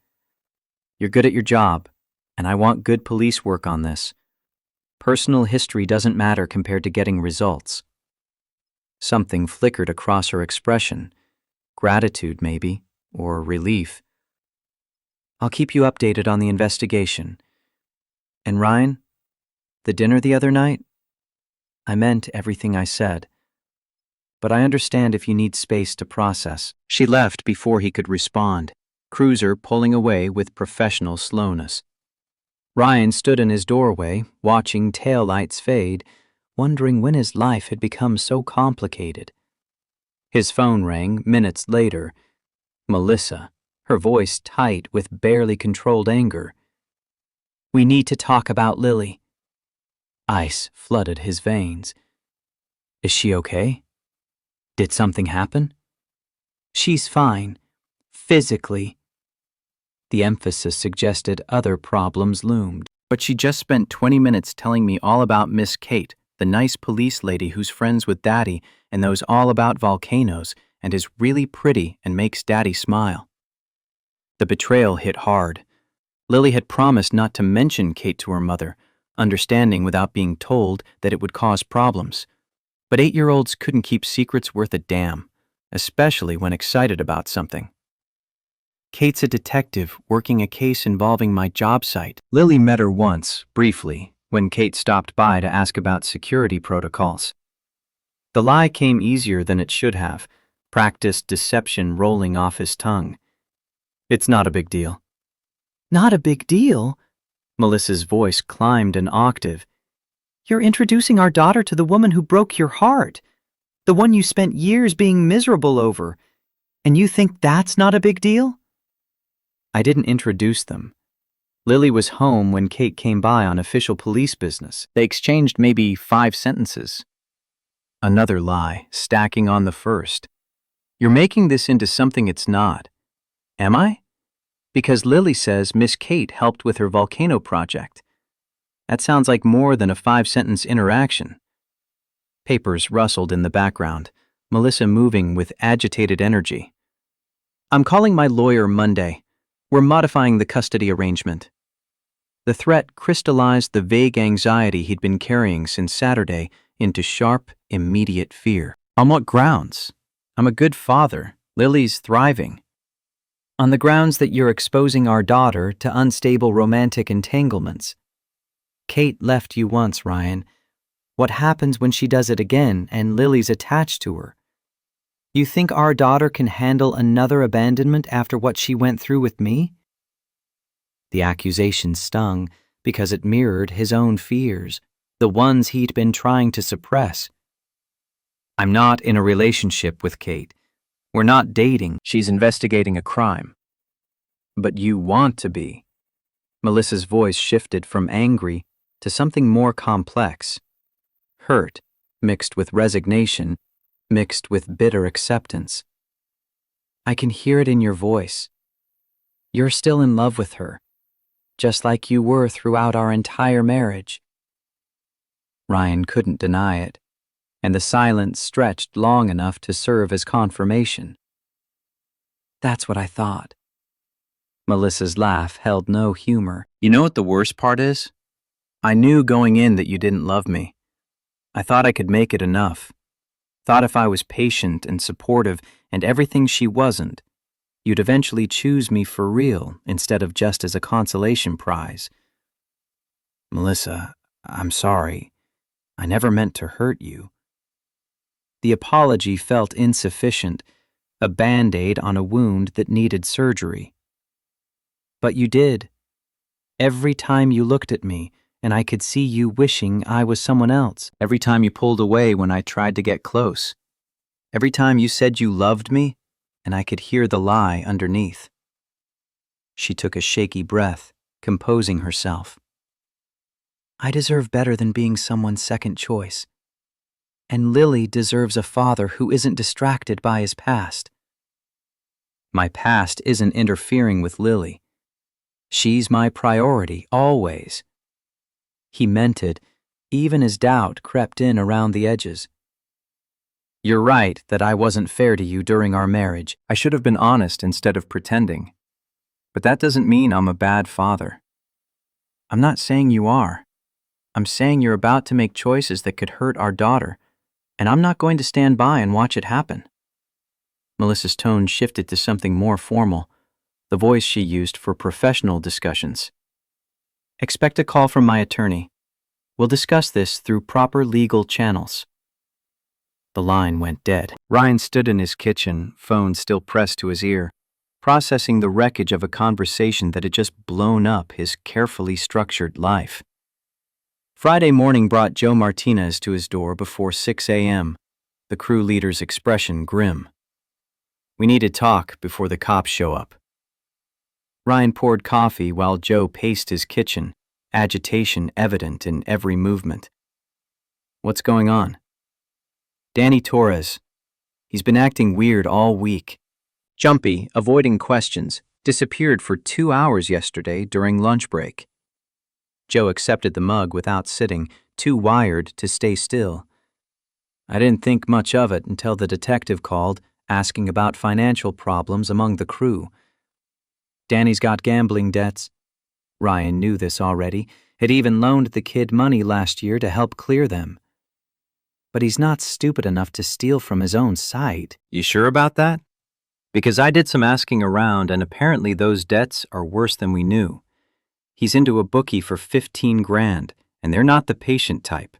You're good at your job, and I want good police work on this. Personal history doesn't matter compared to getting results. Something flickered across her expression. Gratitude, maybe, or relief. I'll keep you updated on the investigation. And Ryan, the dinner the other night? I meant everything I said. But I understand if you need space to process. She left before he could respond, cruiser pulling away with professional slowness. Ryan stood in his doorway, watching taillights fade, wondering when his life had become so complicated. His phone rang minutes later. Melissa, her voice tight with barely controlled anger. We need to talk about Lily. Ice flooded his veins. Is she okay? Did something happen? She's fine. Physically. The emphasis suggested other problems loomed. But she just spent 20 minutes telling me all about Miss Kate, the nice police lady who's friends with Daddy and knows all about volcanoes and is really pretty and makes Daddy smile. The betrayal hit hard. Lily had promised not to mention Kate to her mother, understanding without being told that it would cause problems. But 8-year-olds couldn't keep secrets worth a damn, especially when excited about something. Kate's a detective working a case involving my job site. Lily met her once, briefly, when Kate stopped by to ask about security protocols. The lie came easier than it should have, practiced deception rolling off his tongue. It's not a big deal. Not a big deal? Melissa's voice climbed an octave. You're introducing our daughter to the woman who broke your heart, the one you spent years being miserable over, and you think that's not a big deal? I didn't introduce them. Lily was home when Kate came by on official police business. They exchanged maybe 5 sentences. Another lie, stacking on the first. You're making this into something it's not. Am I? Because Lily says Miss Kate helped with her volcano project. That sounds like more than a 5-sentence interaction. Papers rustled in the background, Melissa moving with agitated energy. I'm calling my lawyer Monday. We're modifying the custody arrangement. The threat crystallized the vague anxiety he'd been carrying since Saturday into sharp, immediate fear. On what grounds? I'm a good father. Lily's thriving. On the grounds that you're exposing our daughter to unstable romantic entanglements. Kate left you once, Ryan. What happens when she does it again and Lily's attached to her? You think our daughter can handle another abandonment after what she went through with me? The accusation stung because it mirrored his own fears, the ones he'd been trying to suppress. I'm not in a relationship with Kate. We're not dating. She's investigating a crime. But you want to be. Melissa's voice shifted from angry to something more complex. Hurt, mixed with resignation, mixed with bitter acceptance. I can hear it in your voice. You're still in love with her, just like you were throughout our entire marriage. Ryan couldn't deny it, and the silence stretched long enough to serve as confirmation. That's what I thought. Melissa's laugh held no humor. You know what the worst part is? I knew going in that you didn't love me. I thought I could make it enough. Thought if I was patient and supportive and everything she wasn't, you'd eventually choose me for real instead of just as a consolation prize. Melissa, I'm sorry. I never meant to hurt you. The apology felt insufficient, a band-aid on a wound that needed surgery. But you did. Every time you looked at me, and I could see you wishing I was someone else. Every time you pulled away when I tried to get close. Every time you said you loved me, and I could hear the lie underneath. She took a shaky breath, composing herself. I deserve better than being someone's second choice. And Lily deserves a father who isn't distracted by his past. My past isn't interfering with Lily. She's my priority, always. He meant it, even as doubt crept in around the edges. You're right that I wasn't fair to you during our marriage. I should have been honest instead of pretending. But that doesn't mean I'm a bad father. I'm not saying you are. I'm saying you're about to make choices that could hurt our daughter, and I'm not going to stand by and watch it happen. Melissa's tone shifted to something more formal, the voice she used for professional discussions. Expect a call from my attorney. We'll discuss this through proper legal channels. The line went dead. Ryan stood in his kitchen, phone still pressed to his ear, processing the wreckage of a conversation that had just blown up his carefully structured life. Friday morning brought Joe Martinez to his door before 6 a.m., the crew leader's expression grim. We need to talk before the cops show up. Ryan poured coffee while Joe paced his kitchen, agitation evident in every movement. What's going on? Danny Torres. He's been acting weird all week. Jumpy, avoiding questions, disappeared for 2 hours yesterday during lunch break. Joe accepted the mug without sitting, too wired to stay still. I didn't think much of it until the detective called, asking about financial problems among the crew. Danny's got gambling debts. Ryan knew this already, had even loaned the kid money last year to help clear them. But he's not stupid enough to steal from his own site. You sure about that? Because I did some asking around, and apparently those debts are worse than we knew. He's into a bookie for 15 grand, and they're not the patient type.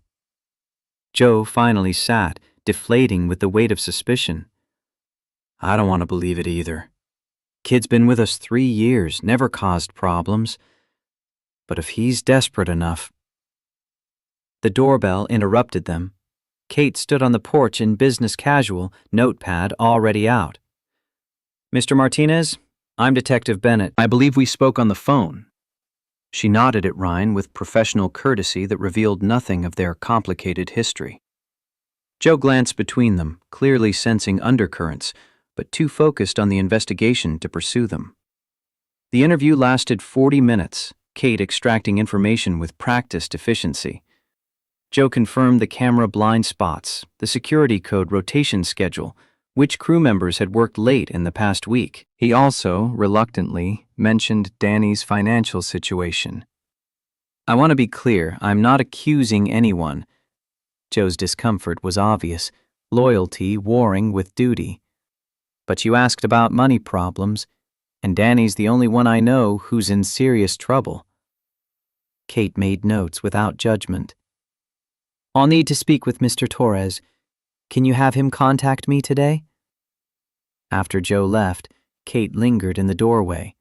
Joe finally sat, deflating with the weight of suspicion. I don't want to believe it either. Kid's been with us 3 years, never caused problems. But if he's desperate enough... The doorbell interrupted them. Kate stood on the porch in business casual, notepad already out. Mr. Martinez, I'm Detective Bennett. I believe we spoke on the phone. She nodded at Ryan with professional courtesy that revealed nothing of their complicated history. Joe glanced between them, clearly sensing undercurrents, but too focused on the investigation to pursue them. The interview lasted 40 minutes, Kate extracting information with practiced efficiency. Joe confirmed the camera blind spots, the security code rotation schedule, which crew members had worked late in the past week. He also, reluctantly, mentioned Danny's financial situation. I want to be clear, I'm not accusing anyone. Joe's discomfort was obvious, loyalty warring with duty. But you asked about money problems, and Danny's the only one I know who's in serious trouble. Kate made notes without judgment. I'll need to speak with Mr. Torres. Can you have him contact me today? After Joe left, Kate lingered in the doorway.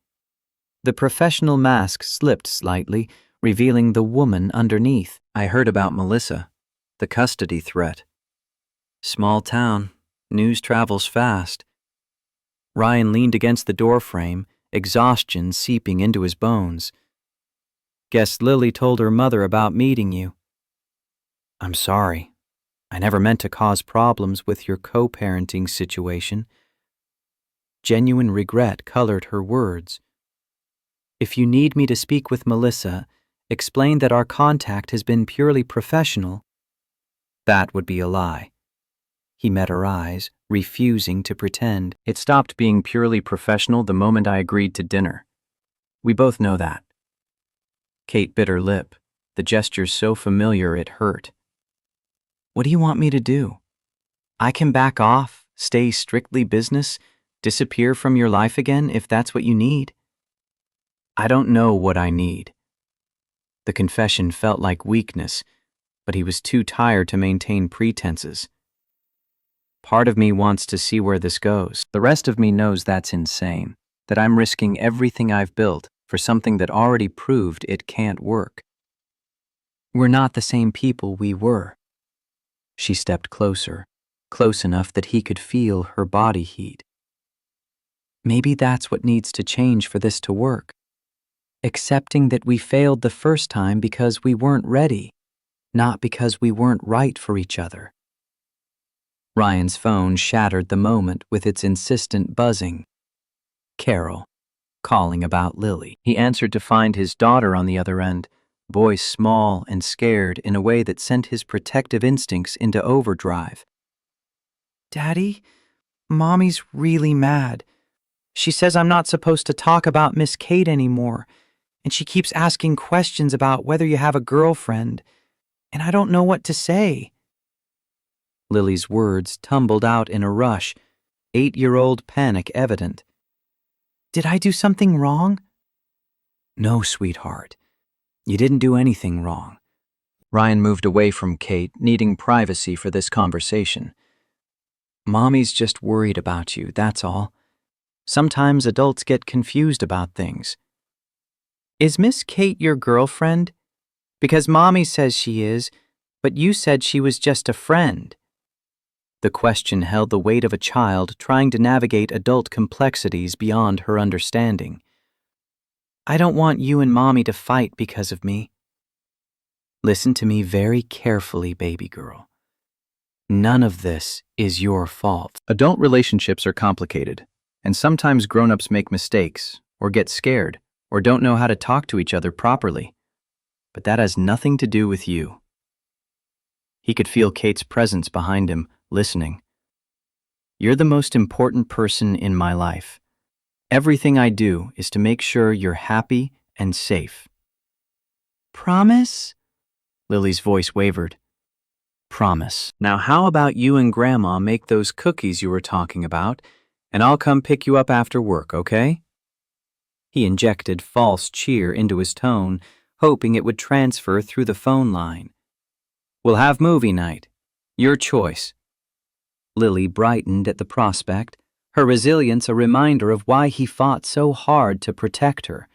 The professional mask slipped slightly, revealing the woman underneath. I heard about Melissa, the custody threat. Small town, news travels fast. Ryan leaned against the doorframe, exhaustion seeping into his bones. Guess Lily told her mother about meeting you. I'm sorry. I never meant to cause problems with your co-parenting situation. Genuine regret colored her words. If you need me to speak with Melissa, explain that our contact has been purely professional. That would be a lie. He met her eyes, refusing to pretend. It stopped being purely professional the moment I agreed to dinner. We both know that. Kate bit her lip, the gesture so familiar it hurt. What do you want me to do? I can back off, stay strictly business, disappear from your life again if that's what you need. I don't know what I need. The confession felt like weakness, but he was too tired to maintain pretenses. Part of me wants to see where this goes. The rest of me knows that's insane, that I'm risking everything I've built for something that already proved it can't work. We're not the same people we were. She stepped closer, close enough that he could feel her body heat. Maybe that's what needs to change for this to work. Accepting that we failed the first time because we weren't ready, not because we weren't right for each other. Ryan's phone shattered the moment with its insistent buzzing. Carol, calling about Lily. He answered to find his daughter on the other end, voice small and scared in a way that sent his protective instincts into overdrive. Daddy, Mommy's really mad. She says I'm not supposed to talk about Miss Kate anymore, and she keeps asking questions about whether you have a girlfriend, and I don't know what to say. Lily's words tumbled out in a rush, 8-year-old panic evident. Did I do something wrong? No, sweetheart. You didn't do anything wrong. Ryan moved away from Kate, needing privacy for this conversation. Mommy's just worried about you, that's all. Sometimes adults get confused about things. Is Miss Kate your girlfriend? Because Mommy says she is, but you said she was just a friend. The question held the weight of a child trying to navigate adult complexities beyond her understanding. I don't want you and Mommy to fight because of me. Listen to me very carefully, baby girl. None of this is your fault. Adult relationships are complicated, and sometimes grown-ups make mistakes, or get scared, or don't know how to talk to each other properly. But that has nothing to do with you. He could feel Kate's presence behind him, listening. You're the most important person in my life. Everything I do is to make sure you're happy and safe. Promise? Lily's voice wavered. Promise. Now how about you and Grandma make those cookies you were talking about, and I'll come pick you up after work, okay? He injected false cheer into his tone, hoping it would transfer through the phone line. We'll have movie night. Your choice. Lily brightened at the prospect, her resilience a reminder of why he fought so hard to protect her.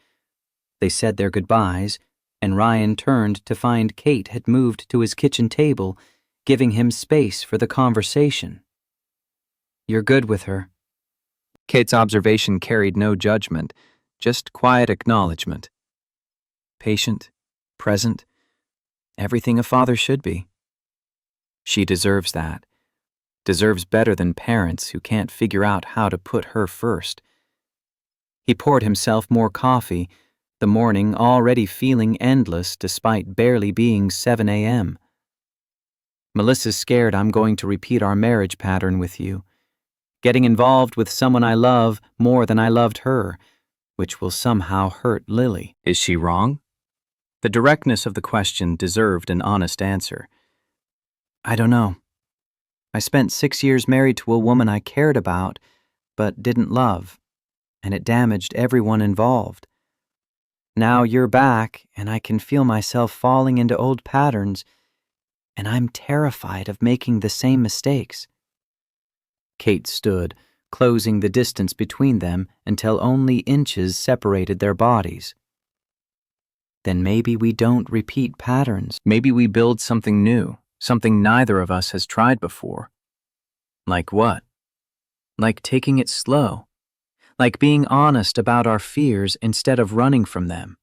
They said their goodbyes, and Ryan turned to find Kate had moved to his kitchen table, giving him space for the conversation. You're good with her. Kate's observation carried no judgment, just quiet acknowledgement. Patient, present, everything a father should be. She deserves that. Deserves better than parents who can't figure out how to put her first. He poured himself more coffee, the morning already feeling endless despite barely being 7 a.m. Melissa's scared I'm going to repeat our marriage pattern with you, getting involved with someone I love more than I loved her, which will somehow hurt Lily. Is she wrong? The directness of the question deserved an honest answer. I don't know. I spent 6 years married to a woman I cared about, but didn't love, and it damaged everyone involved. Now you're back, and I can feel myself falling into old patterns, and I'm terrified of making the same mistakes. Kate stood, closing the distance between them until only inches separated their bodies. Then maybe we don't repeat patterns. Maybe we build something new. Something neither of us has tried before. Like what? Like taking it slow. Like being honest about our fears instead of running from them.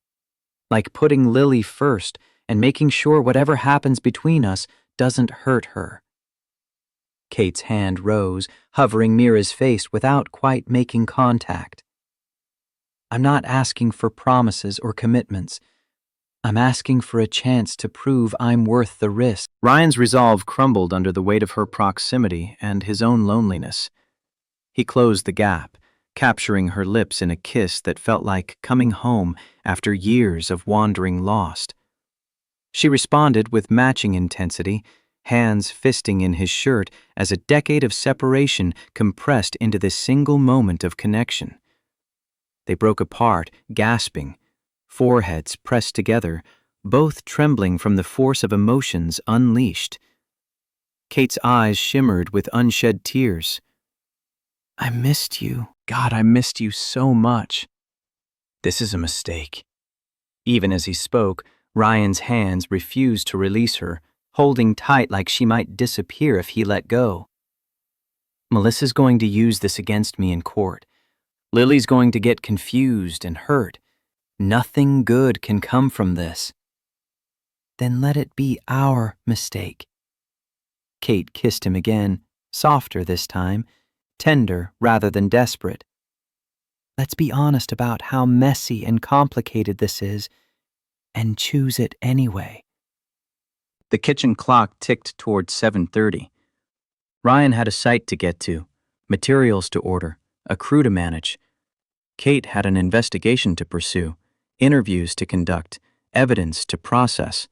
like putting Lily first and making sure whatever happens between us doesn't hurt her. Kate's hand rose, hovering Mira's face without quite making contact. I'm not asking for promises or commitments. I'm asking for a chance to prove I'm worth the risk. Ryan's resolve crumbled under the weight of her proximity and his own loneliness. He closed the gap, capturing her lips in a kiss that felt like coming home after years of wandering lost. She responded with matching intensity, hands fisting in his shirt as a decade of separation compressed into this single moment of connection. They broke apart, gasping, foreheads pressed together, both trembling from the force of emotions unleashed. Kate's eyes shimmered with unshed tears. I missed you. God, I missed you so much. This is a mistake. Even as he spoke, Ryan's hands refused to release her, holding tight like she might disappear if he let go. Melissa's going to use this against me in court. Lily's going to get confused and hurt. Nothing good can come from this. Then let it be our mistake. Kate kissed him again, softer this time, tender rather than desperate. Let's be honest about how messy and complicated this is, and choose it anyway. The kitchen clock ticked toward 7:30. Ryan had a site to get to, materials to order, a crew to manage. Kate had an investigation to pursue, interviews to conduct, evidence to process.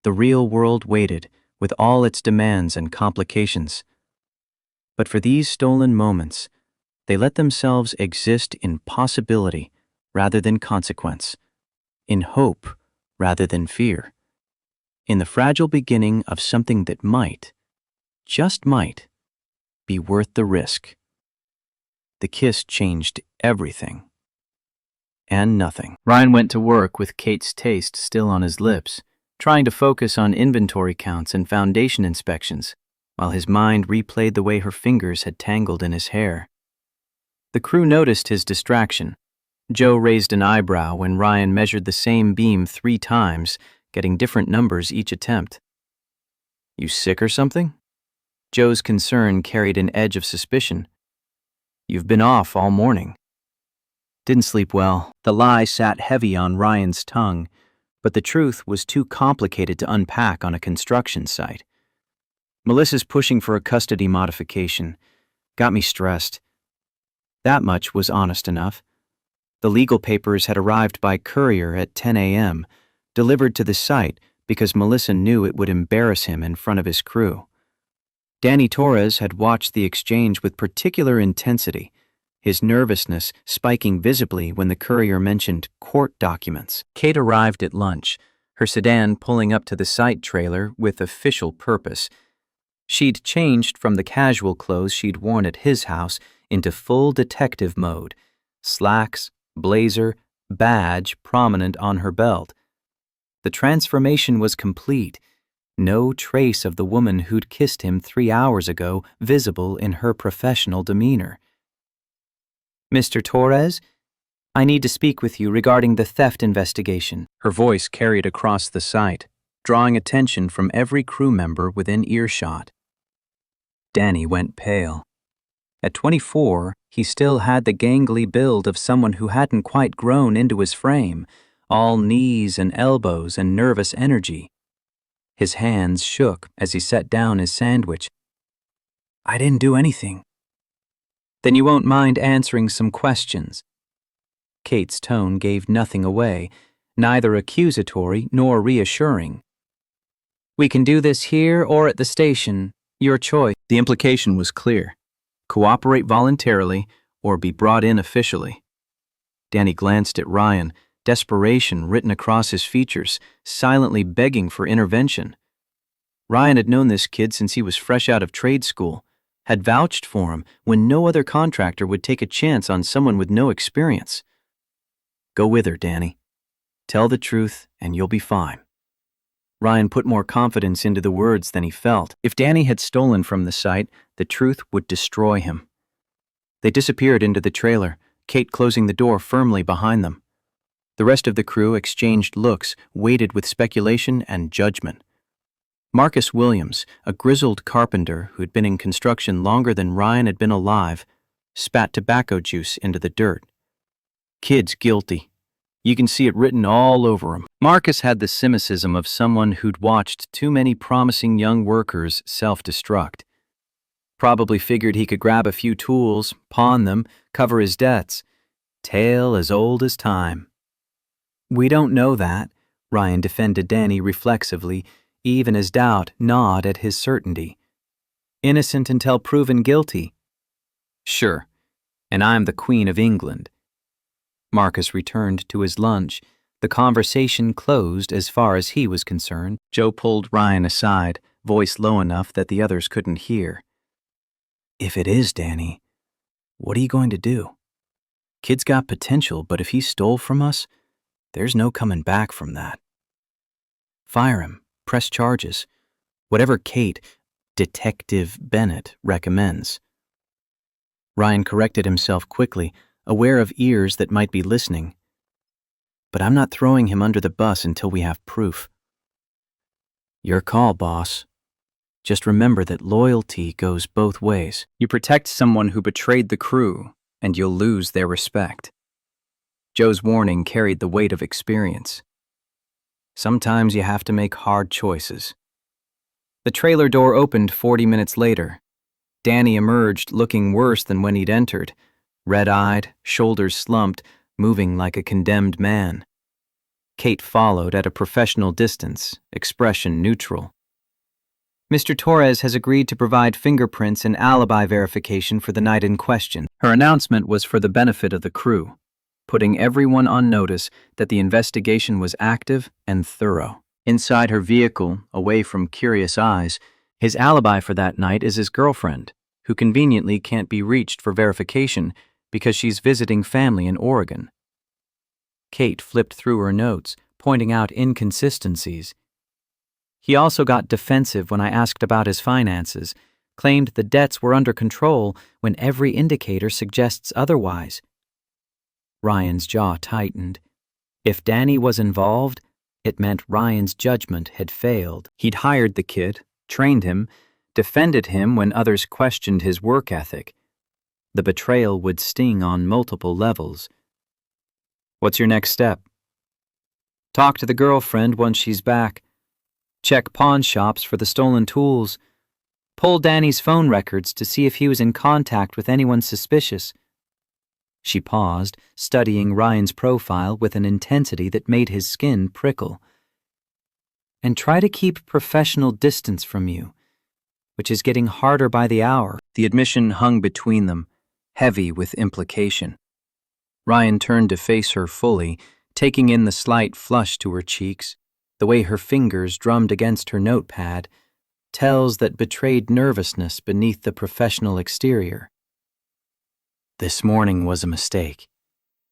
The real world waited, with all its demands and complications. But for these stolen moments, they let themselves exist in possibility rather than consequence, in hope rather than fear, in the fragile beginning of something that might, just might, be worth the risk. The kiss changed everything. And nothing. Ryan went to work with Kate's taste still on his lips, trying to focus on inventory counts and foundation inspections, while his mind replayed the way her fingers had tangled in his hair. The crew noticed his distraction. Joe raised an eyebrow when Ryan measured the same beam 3 times, getting different numbers each attempt. You sick or something? Joe's concern carried an edge of suspicion. You've been off all morning. Didn't sleep well. The lie sat heavy on Ryan's tongue, but the truth was too complicated to unpack on a construction site. Melissa's pushing for a custody modification. Got me stressed. That much was honest enough. The legal papers had arrived by courier at 10 a.m., delivered to the site because Melissa knew it would embarrass him in front of his crew. Danny Torres had watched the exchange with particular intensity, his nervousness spiking visibly when the courier mentioned court documents. Kate arrived at lunch, her sedan pulling up to the site trailer with official purpose. She'd changed from the casual clothes she'd worn at his house into full detective mode, slacks, blazer, badge prominent on her belt. The transformation was complete, no trace of the woman who'd kissed him 3 hours ago visible in her professional demeanor. Mr. Torres, I need to speak with you regarding the theft investigation. Her voice carried across the site, drawing attention from every crew member within earshot. Danny went pale. At 24, he still had the gangly build of someone who hadn't quite grown into his frame, all knees and elbows and nervous energy. His hands shook as he set down his sandwich. I didn't do anything. Then you won't mind answering some questions. Kate's tone gave nothing away, neither accusatory nor reassuring. We can do this here or at the station, your choice. The implication was clear. Cooperate voluntarily or be brought in officially. Danny glanced at Ryan, desperation written across his features, silently begging for intervention. Ryan had known this kid since he was fresh out of trade school, had vouched for him when no other contractor would take a chance on someone with no experience. Go with her, Danny. Tell the truth and you'll be fine. Ryan put more confidence into the words than he felt. If Danny had stolen from the site, the truth would destroy him. They disappeared into the trailer, Kate closing the door firmly behind them. The rest of the crew exchanged looks weighted with speculation and judgment. Marcus Williams, a grizzled carpenter who'd been in construction longer than Ryan had been alive, spat tobacco juice into the dirt. "Kid's guilty. You can see it written all over him." Marcus had the cynicism of someone who'd watched too many promising young workers self-destruct. Probably figured he could grab a few tools, pawn them, cover his debts. Tale as old as time. "We don't know that," Ryan defended Danny reflexively, even as doubt gnawed at his certainty. "Innocent until proven guilty." "Sure, and I'm the Queen of England." Marcus returned to his lunch. The conversation closed as far as he was concerned. Joe pulled Ryan aside, voice low enough that the others couldn't hear. "If it is Danny, what are you going to do? Kid's got potential, but if he stole from us, there's no coming back from that. Fire him, press charges, whatever Kate, Detective Bennett, recommends." Ryan corrected himself quickly, aware of ears that might be listening. "But I'm not throwing him under the bus until we have proof." "Your call, boss. Just remember that loyalty goes both ways. You protect someone who betrayed the crew, and you'll lose their respect." Joe's warning carried the weight of experience. Sometimes you have to make hard choices. The trailer door opened 40 minutes later. Danny emerged looking worse than when he'd entered, red-eyed, shoulders slumped, moving like a condemned man. Kate followed at a professional distance, expression neutral. "Mr. Torres has agreed to provide fingerprints and alibi verification for the night in question." Her announcement was for the benefit of the crew, putting everyone on notice that the investigation was active and thorough. Inside her vehicle, away from curious eyes, his alibi for that night is his girlfriend, who conveniently can't be reached for verification because she's visiting family in Oregon. Kate flipped through her notes, pointing out inconsistencies. He also got defensive when I asked about his finances, claimed the debts were under control when every indicator suggests otherwise. Ryan's jaw tightened. If Danny was involved, it meant Ryan's judgment had failed. He'd hired the kid, trained him, defended him when others questioned his work ethic. The betrayal would sting on multiple levels. "What's your next step?" "Talk to the girlfriend once she's back. Check pawn shops for the stolen tools. Pull Danny's phone records to see if he was in contact with anyone suspicious." She paused, studying Ryan's profile with an intensity that made his skin prickle. "And try to keep professional distance from you, which is getting harder by the hour." The admission hung between them, heavy with implication. Ryan turned to face her fully, taking in the slight flush to her cheeks. The way her fingers drummed against her notepad, tells that betrayed nervousness beneath the professional exterior. "This morning was a mistake."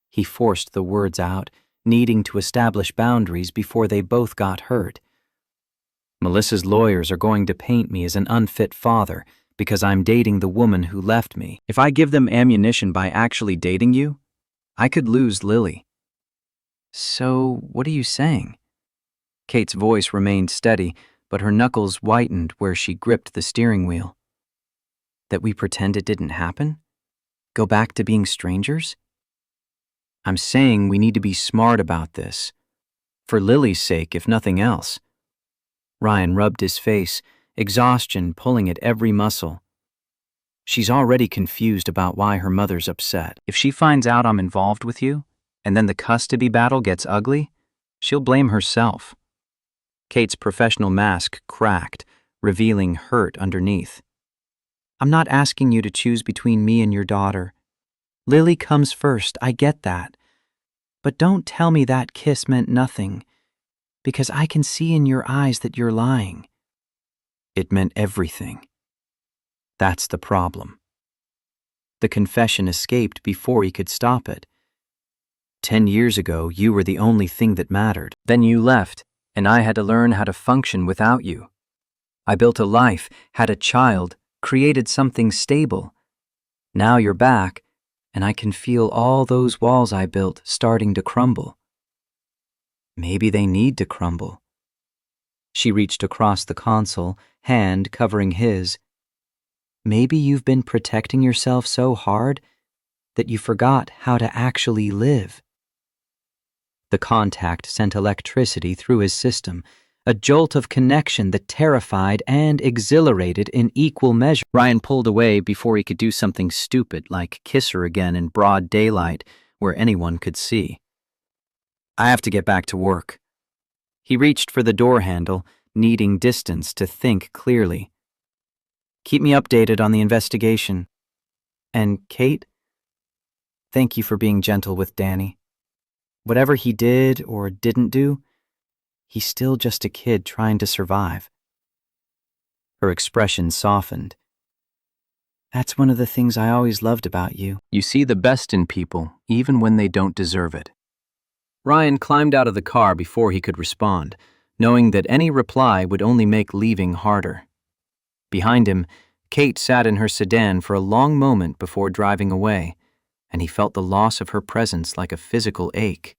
He forced the words out, needing to establish boundaries before they both got hurt. "Melissa's lawyers are going to paint me as an unfit father because I'm dating the woman who left me. If I give them ammunition by actually dating you, I could lose Lily." "So, what are you saying?" Kate's voice remained steady, but her knuckles whitened where she gripped the steering wheel. "That we pretend it didn't happen? Go back to being strangers?" "I'm saying we need to be smart about this. For Lily's sake, if nothing else." Ryan rubbed his face, exhaustion pulling at every muscle. "She's already confused about why her mother's upset. If she finds out I'm involved with you, and then the custody battle gets ugly, she'll blame herself." Kate's professional mask cracked, revealing hurt underneath. "I'm not asking you to choose between me and your daughter. Lily comes first, I get that. But don't tell me that kiss meant nothing, because I can see in your eyes that you're lying." "It meant everything. That's the problem." The confession escaped before he could stop it. 10 years ago, you were the only thing that mattered. Then you left, and I had to learn how to function without you. I built a life, had a child, created something stable. Now you're back, and I can feel all those walls I built starting to crumble. Maybe they need to crumble. She reached across the console, hand covering his. Maybe you've been protecting yourself so hard that you forgot how to actually live. The contact sent electricity through his system, a jolt of connection that terrified and exhilarated in equal measure. Ryan pulled away before he could do something stupid like kiss her again in broad daylight where anyone could see. I have to get back to work. He reached for the door handle, needing distance to think clearly. Keep me updated on the investigation. And Kate, thank you for being gentle with Danny. Whatever he did or didn't do, he's still just a kid trying to survive. Her expression softened. That's one of the things I always loved about you. You see the best in people, even when they don't deserve it. Ryan climbed out of the car before he could respond, knowing that any reply would only make leaving harder. Behind him, Kate sat in her sedan for a long moment before driving away, and he felt the loss of her presence like a physical ache.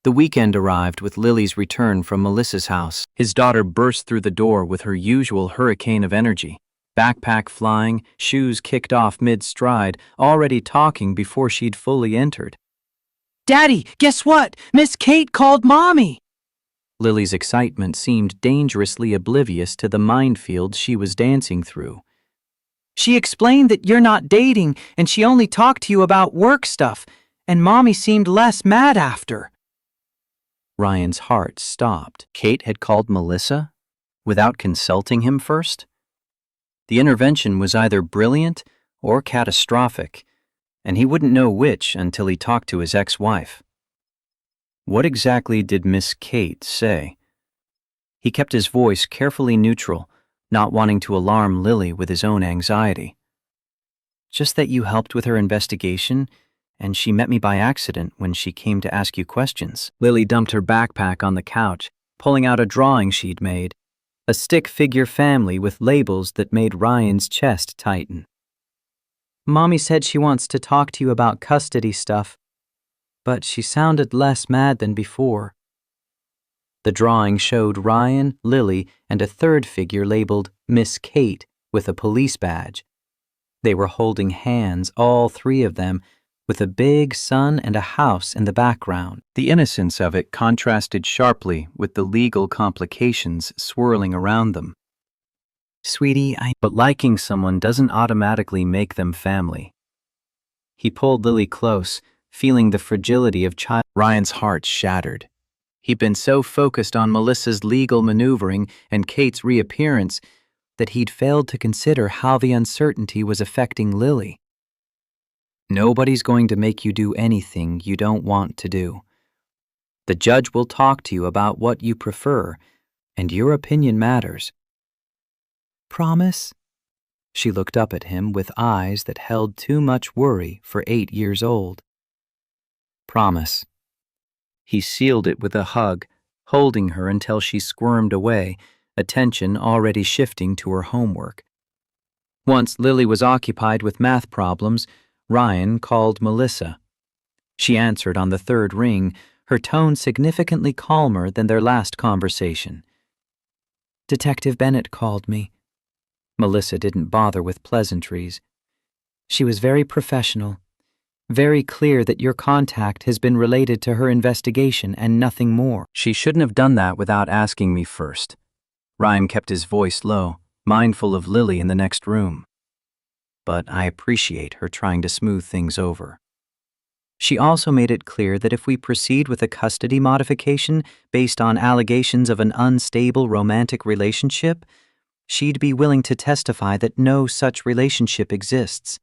The weekend arrived with Lily's return from Melissa's house. His daughter burst through the door with her usual hurricane of energy, backpack flying, shoes kicked off mid-stride, already talking before she'd fully entered. Daddy, guess what? Miss Kate called Mommy! Lily's excitement seemed dangerously oblivious to the minefield she was dancing through. She explained that you're not dating and she only talked to you about work stuff, and Mommy seemed less mad after. Ryan's heart stopped. Kate had called Melissa without consulting him first? The intervention was either brilliant or catastrophic, and he wouldn't know which until he talked to his ex-wife. What exactly did Miss Kate say? He kept his voice carefully neutral, not wanting to alarm Lily with his own anxiety. Just that you helped with her investigation, and she met me by accident when she came to ask you questions. Lily dumped her backpack on the couch, pulling out a drawing she'd made, a stick figure family with labels that made Ryan's chest tighten. Mommy said she wants to talk to you about custody stuff, but she sounded less mad than before. The drawing showed Ryan, Lily, and a third figure labeled Miss Kate with a police badge. They were holding hands, all three of them, with a big sun and a house in the background. The innocence of it contrasted sharply with the legal complications swirling around them. Sweetie, But liking someone doesn't automatically make them family. He pulled Lily close, feeling the fragility of child. Ryan's heart shattered. He'd been so focused on Melissa's legal maneuvering and Kate's reappearance that he'd failed to consider how the uncertainty was affecting Lily. Nobody's going to make you do anything you don't want to do. The judge will talk to you about what you prefer, and your opinion matters. Promise? She looked up at him with eyes that held too much worry for 8 years old. Promise. He sealed it with a hug, holding her until she squirmed away, attention already shifting to her homework. Once Lily was occupied with math problems, Ryan called Melissa. She answered on the third ring, her tone significantly calmer than their last conversation. Detective Bennett called me. Melissa didn't bother with pleasantries. She was very professional, very clear that your contact has been related to her investigation and nothing more. She shouldn't have done that without asking me first. Ryan kept his voice low, mindful of Lily in the next room. But I appreciate her trying to smooth things over. She also made it clear that if we proceed with a custody modification based on allegations of an unstable romantic relationship, she'd be willing to testify that no such relationship exists.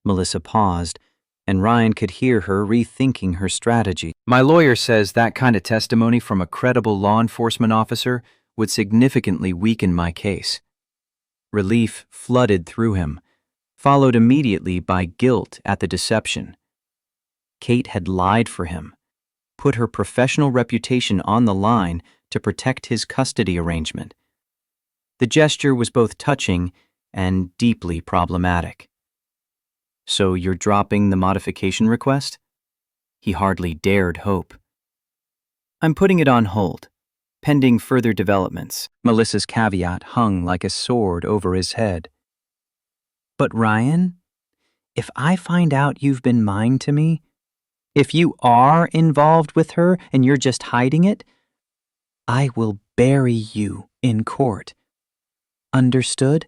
Melissa paused, and Ryan could hear her rethinking her strategy. My lawyer says that kind of testimony from a credible law enforcement officer would significantly weaken my case. Relief flooded through him, followed immediately by guilt at the deception. Kate had lied for him, put her professional reputation on the line to protect his custody arrangement. The gesture was both touching and deeply problematic. So you're dropping the modification request? He hardly dared hope. I'm putting it on hold, pending further developments. Melissa's caveat hung like a sword over his head. But Ryan, if I find out you've been lying to me, if you are involved with her and you're just hiding it, I will bury you in court. Understood?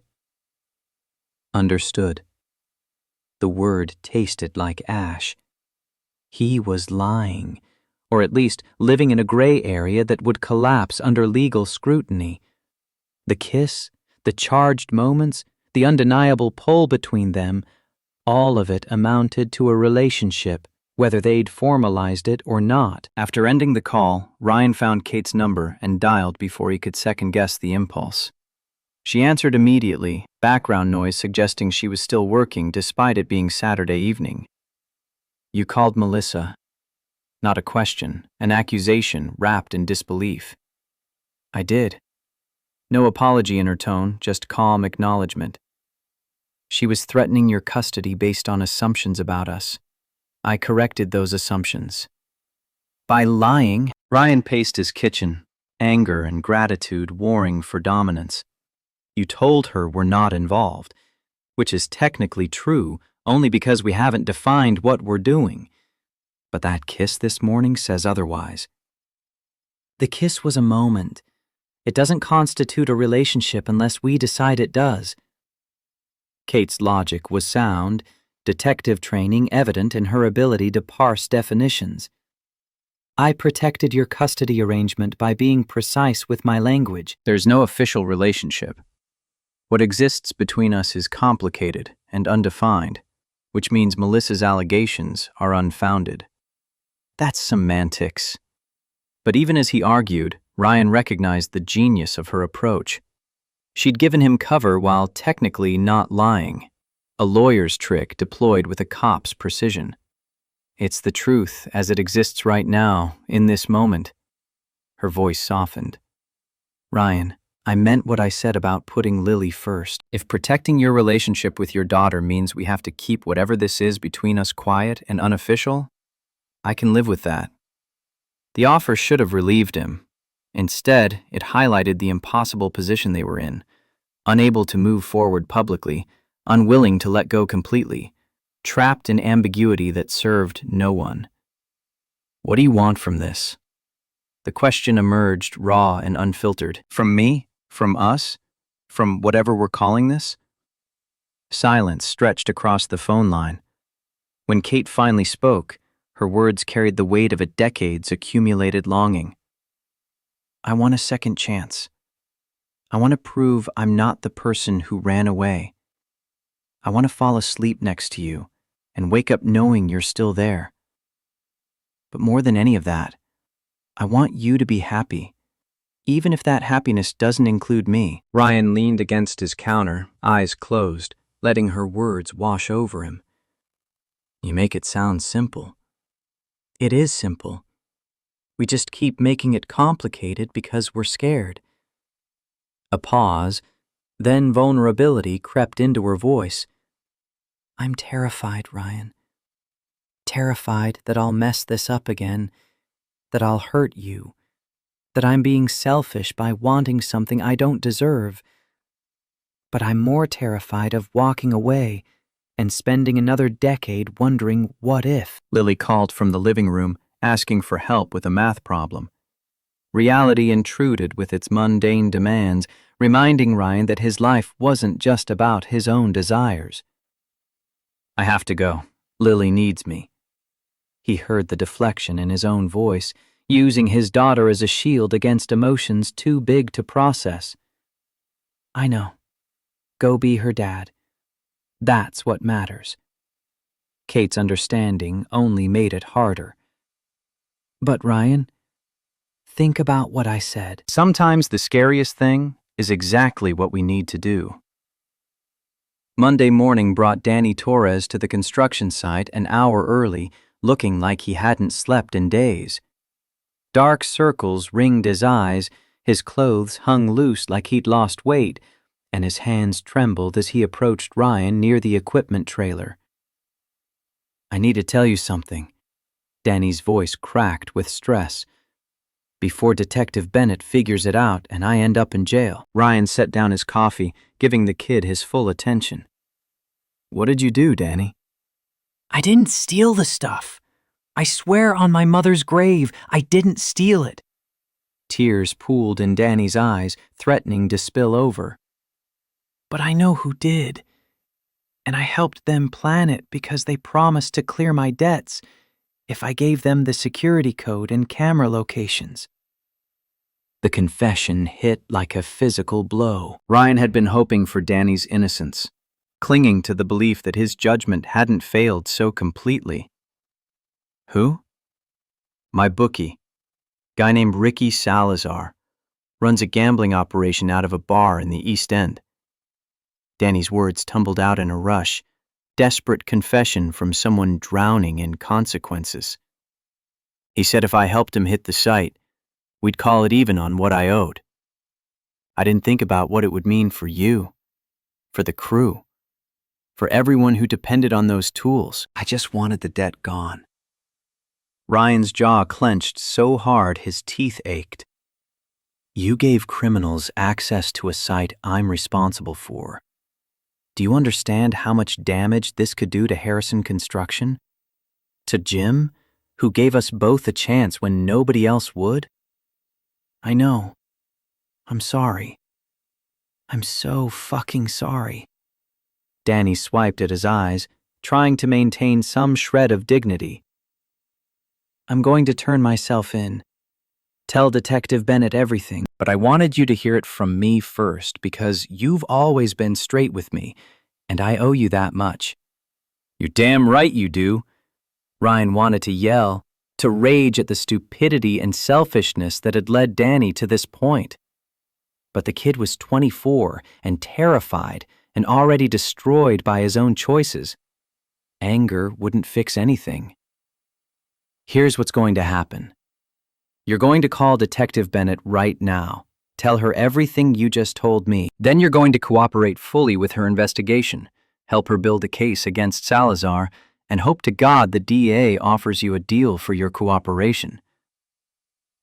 Understood. The word tasted like ash. He was lying, or at least living in a gray area that would collapse under legal scrutiny. The kiss, the charged moments, the undeniable pull between them, all of it amounted to a relationship, whether they'd formalized it or not. After ending the call, Ryan found Kate's number and dialed before he could second-guess the impulse. She answered immediately, background noise suggesting she was still working despite it being Saturday evening. You called Melissa. Not a question, an accusation wrapped in disbelief. I did. No apology in her tone, just calm acknowledgement. She was threatening your custody based on assumptions about us. I corrected those assumptions. By lying, Ryan paced his kitchen, anger and gratitude warring for dominance. You told her we're not involved, which is technically true only because we haven't defined what we're doing. But that kiss this morning says otherwise. The kiss was a moment. It doesn't constitute a relationship unless we decide it does. Kate's logic was sound, detective training evident in her ability to parse definitions. I protected your custody arrangement by being precise with my language. There's no official relationship. What exists between us is complicated and undefined, which means Melissa's allegations are unfounded. That's semantics. But even as he argued, Ryan recognized the genius of her approach. She'd given him cover while technically not lying, a lawyer's trick deployed with a cop's precision. It's the truth as it exists right now, in this moment. Her voice softened. Ryan, I meant what I said about putting Lily first. If protecting your relationship with your daughter means we have to keep whatever this is between us quiet and unofficial, I can live with that. The offer should have relieved him. Instead, it highlighted the impossible position they were in, unable to move forward publicly, unwilling to let go completely, trapped in ambiguity that served no one. What do you want from this? The question emerged raw and unfiltered. From me? From us? From whatever we're calling this? Silence stretched across the phone line. When Kate finally spoke, her words carried the weight of a decade's accumulated longing. I want a second chance. I want to prove I'm not the person who ran away. I want to fall asleep next to you and wake up knowing you're still there. But more than any of that, I want you to be happy, even if that happiness doesn't include me. Ryan leaned against his counter, eyes closed, letting her words wash over him. You make it sound simple. It is simple. We just keep making it complicated because we're scared. A pause, then vulnerability crept into her voice. I'm terrified, Ryan. Terrified that I'll mess this up again, that I'll hurt you, that I'm being selfish by wanting something I don't deserve. But I'm more terrified of walking away and spending another decade wondering what if. Lily called from the living room, asking for help with a math problem. Reality intruded with its mundane demands, reminding Ryan that his life wasn't just about his own desires. I have to go. Lily needs me. He heard the deflection in his own voice, using his daughter as a shield against emotions too big to process. I know. Go be her dad. That's what matters. Kate's understanding only made it harder. But Ryan, think about what I said. Sometimes the scariest thing is exactly what we need to do. Monday morning brought Danny Torres to the construction site an hour early, looking like he hadn't slept in days. Dark circles ringed his eyes, his clothes hung loose like he'd lost weight, and his hands trembled as he approached Ryan near the equipment trailer. I need to tell you something. Danny's voice cracked with stress. before Detective Bennett figures it out and I end up in jail. Ryan set down his coffee, giving the kid his full attention. What did you do, Danny? I didn't steal the stuff. I swear on my mother's grave, I didn't steal it. Tears pooled in Danny's eyes, threatening to spill over. But I know who did. And I helped them plan it because they promised to clear my debts if I gave them the security code and camera locations. The confession hit like a physical blow. Ryan had been hoping for Danny's innocence, clinging to the belief that his judgment hadn't failed so completely. Who? My bookie, guy named Ricky Salazar, runs a gambling operation out of a bar in the East End. Danny's words tumbled out in a rush, desperate confession from someone drowning in consequences. He said if I helped him hit the site, we'd call it even on what I owed. I didn't think about what it would mean for you, for the crew, for everyone who depended on those tools. I just wanted the debt gone. Ryan's jaw clenched so hard his teeth ached. You gave criminals access to a site I'm responsible for. Do you understand how much damage this could do to Harrison Construction? To Jim, who gave us both a chance when nobody else would? I know. I'm sorry. I'm so fucking sorry. Danny swiped at his eyes, trying to maintain some shred of dignity. I'm going to turn myself in. Tell Detective Bennett everything, but I wanted you to hear it from me first because you've always been straight with me, and I owe you that much. You're damn right you do. Ryan wanted to yell, to rage at the stupidity and selfishness that had led Danny to this point. But the kid was 24 and terrified and already destroyed by his own choices. Anger wouldn't fix anything. Here's what's going to happen. You're going to call Detective Bennett right now. Tell her everything you just told me. Then you're going to cooperate fully with her investigation, help her build a case against Salazar, and hope to God the DA offers you a deal for your cooperation.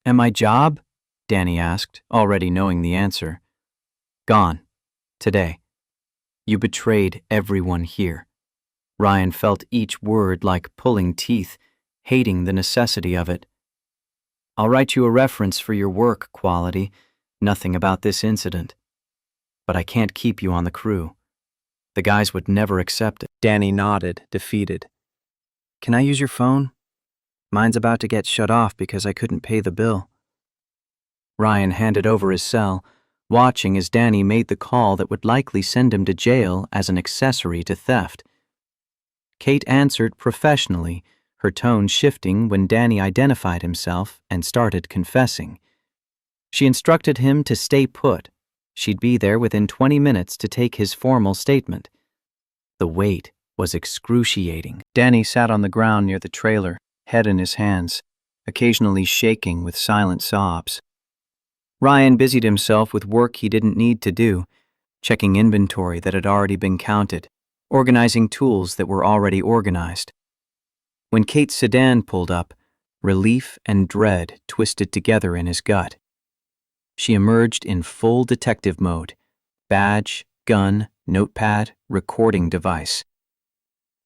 And my job? Danny asked, already knowing the answer. Gone. Today. You betrayed everyone here. Ryan felt each word like pulling teeth, hating the necessity of it. I'll write you a reference for your work quality, nothing about this incident. But I can't keep you on the crew. The guys would never accept it. Danny nodded, defeated. Can I use your phone? Mine's about to get shut off because I couldn't pay the bill. Ryan handed over his cell, watching as Danny made the call that would likely send him to jail as an accessory to theft. Kate answered professionally, her tone shifting when Danny identified himself and started confessing. She instructed him to stay put. She'd be there within 20 minutes to take his formal statement. The wait was excruciating. Danny sat on the ground near the trailer, head in his hands, occasionally shaking with silent sobs. Ryan busied himself with work he didn't need to do, checking inventory that had already been counted, organizing tools that were already organized. When Kate's sedan pulled up, relief and dread twisted together in his gut. She emerged in full detective mode, badge, gun, notepad, recording device.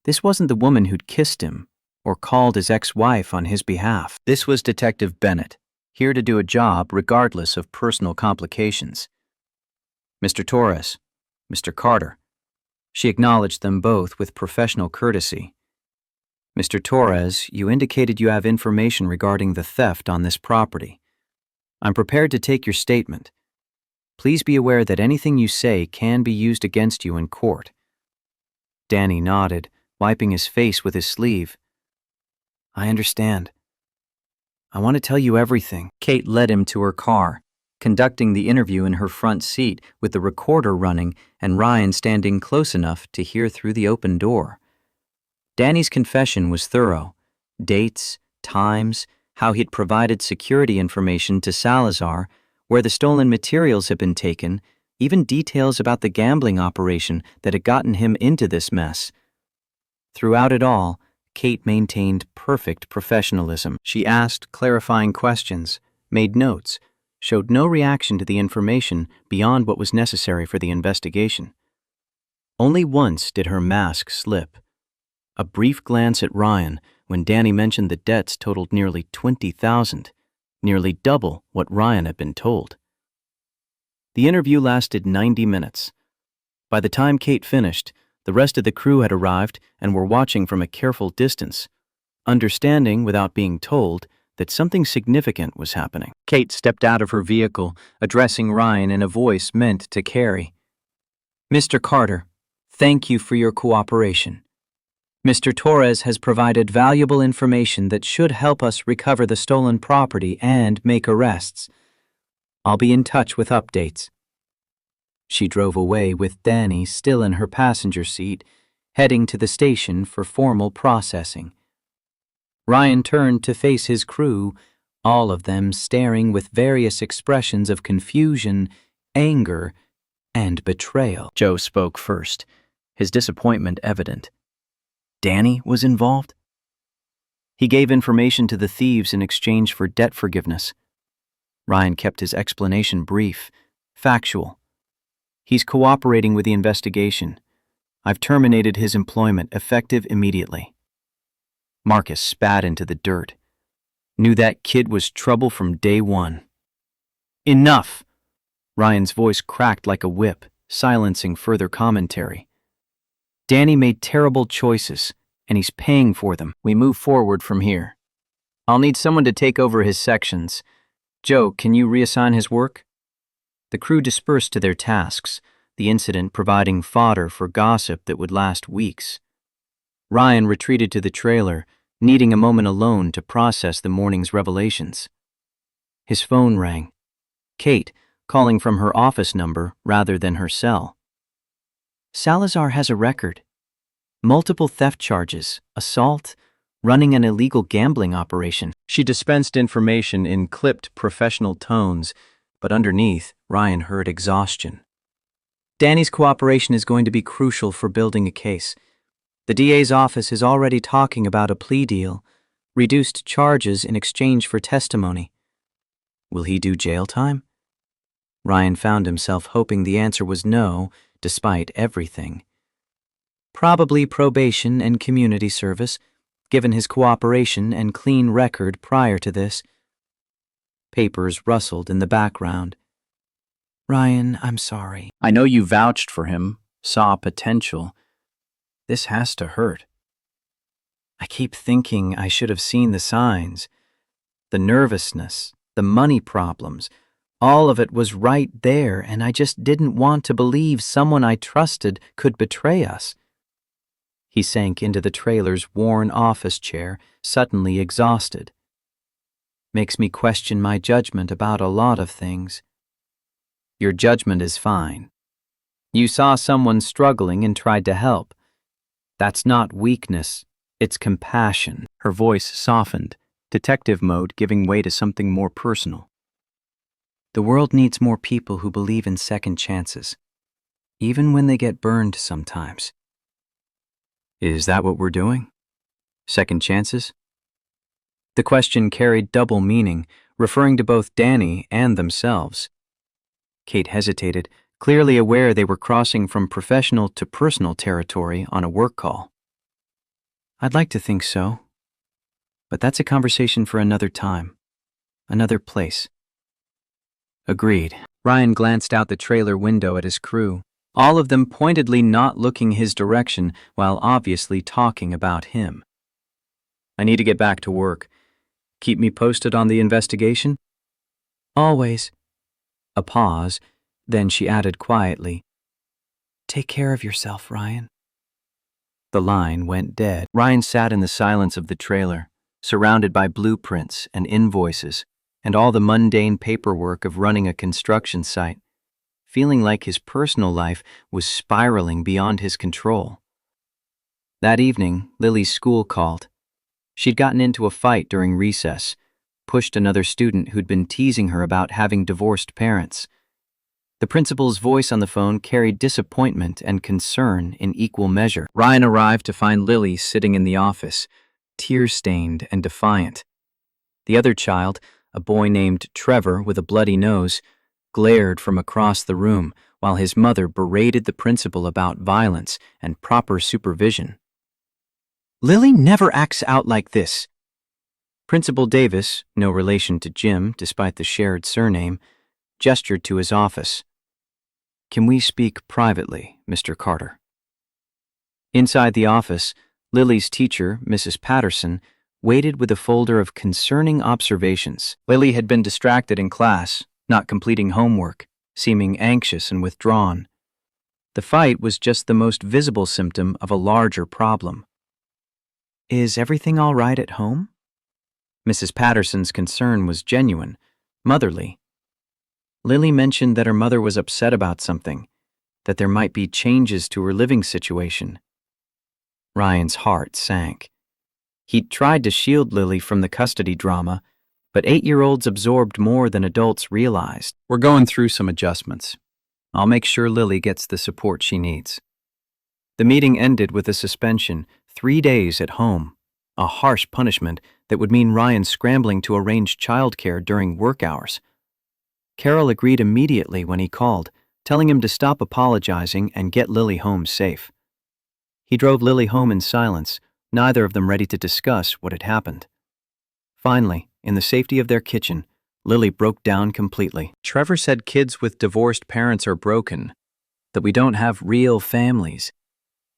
This wasn't the woman who'd kissed him or called his ex-wife on his behalf. This was Detective Bennett, here to do a job regardless of personal complications. Mr. Torres, Mr. Carter. She acknowledged them both with professional courtesy. Mr. Torres, you indicated you have information regarding the theft on this property. I'm prepared to take your statement. Please be aware that anything you say can be used against you in court. Danny nodded, wiping his face with his sleeve. I understand. I want to tell you everything. Kate led him to her car, conducting the interview in her front seat with the recorder running and Ryan standing close enough to hear through the open door. Danny's confession was thorough. Dates, times, how he'd provided security information to Salazar, where the stolen materials had been taken, even details about the gambling operation that had gotten him into this mess. Throughout it all, Kate maintained perfect professionalism. She asked clarifying questions, made notes, showed no reaction to the information beyond what was necessary for the investigation. Only once did her mask slip. A brief glance at Ryan when Danny mentioned the debts totaled nearly $20,000, nearly double what Ryan had been told. The interview lasted 90 minutes. By the time Kate finished, the rest of the crew had arrived and were watching from a careful distance, understanding without being told that something significant was happening. Kate stepped out of her vehicle, addressing Ryan in a voice meant to carry. Mr. Carter, thank you for your cooperation. Mr. Torres has provided valuable information that should help us recover the stolen property and make arrests. I'll be in touch with updates. She drove away with Danny still in her passenger seat, heading to the station for formal processing. Ryan turned to face his crew, all of them staring with various expressions of confusion, anger, and betrayal. Joe spoke first, his disappointment evident. Danny was involved? He gave information to the thieves in exchange for debt forgiveness. Ryan kept his explanation brief, factual. He's cooperating with the investigation. I've terminated his employment effective immediately. Marcus spat into the dirt. Knew that kid was trouble from day one. Enough! Ryan's voice cracked like a whip, silencing further commentary. Danny made terrible choices, and he's paying for them. We move forward from here. I'll need someone to take over his sections. Joe, can you reassign his work? The crew dispersed to their tasks, the incident providing fodder for gossip that would last weeks. Ryan retreated to the trailer, needing a moment alone to process the morning's revelations. His phone rang. Kate, calling from her office number rather than her cell. Salazar has a record. Multiple theft charges, assault, running an illegal gambling operation. She dispensed information in clipped professional tones, but underneath, Ryan heard exhaustion. Danny's cooperation is going to be crucial for building a case. The DA's office is already talking about a plea deal, reduced charges in exchange for testimony. Will he do jail time? Ryan found himself hoping the answer was no, despite everything. Probably probation and community service, given his cooperation and clean record prior to this. Papers rustled in the background. Ryan, I'm sorry. I know you vouched for him, saw potential. This has to hurt. I keep thinking I should have seen the signs. The nervousness, the money problems, all of it was right there, and I just didn't want to believe someone I trusted could betray us. He sank into the trailer's worn office chair, suddenly exhausted. Makes me question my judgment about a lot of things. Your judgment is fine. You saw someone struggling and tried to help. That's not weakness, it's compassion. Her voice softened, detective mode giving way to something more personal. The world needs more people who believe in second chances, even when they get burned sometimes. Is that what we're doing? Second chances? The question carried double meaning, referring to both Danny and themselves. Kate hesitated, clearly aware they were crossing from professional to personal territory on a work call. I'd like to think so, but that's a conversation for another time, another place. Agreed. Ryan glanced out the trailer window at his crew, all of them pointedly not looking his direction while obviously talking about him. I need to get back to work. Keep me posted on the investigation? Always. A pause, then she added quietly, Take care of yourself, Ryan. The line went dead. Ryan sat in the silence of the trailer, surrounded by blueprints and invoices, and all the mundane paperwork of running a construction site, feeling like his personal life was spiraling beyond his control. That evening, Lily's school called. She'd gotten into a fight during recess, pushed another student who'd been teasing her about having divorced parents. The principal's voice on the phone carried disappointment and concern in equal measure. Ryan arrived to find Lily sitting in the office, tear-stained and defiant. The other child, a boy named Trevor with a bloody nose, glared from across the room while his mother berated the principal about violence and proper supervision. "Lily never acts out like this." Principal Davis, no relation to Jim despite the shared surname, gestured to his office. "Can we speak privately, Mr. Carter?" Inside the office, Lily's teacher, Mrs. Patterson, waited with a folder of concerning observations. Lily had been distracted in class, not completing homework, seeming anxious and withdrawn. The fight was just the most visible symptom of a larger problem. "Is everything all right at home?" Mrs. Patterson's concern was genuine, motherly. Lily mentioned that her mother was upset about something, that there might be changes to her living situation. Ryan's heart sank. He'd tried to shield Lily from the custody drama, but 8-year-olds absorbed more than adults realized. "We're going through some adjustments. I'll make sure Lily gets the support she needs." The meeting ended with a suspension, 3 days at home, a harsh punishment that would mean Ryan scrambling to arrange childcare during work hours. Carol agreed immediately when he called, telling him to stop apologizing and get Lily home safe. He drove Lily home in silence, neither of them ready to discuss what had happened. Finally, in the safety of their kitchen, Lily broke down completely. "Trevor said kids with divorced parents are broken, that we don't have real families.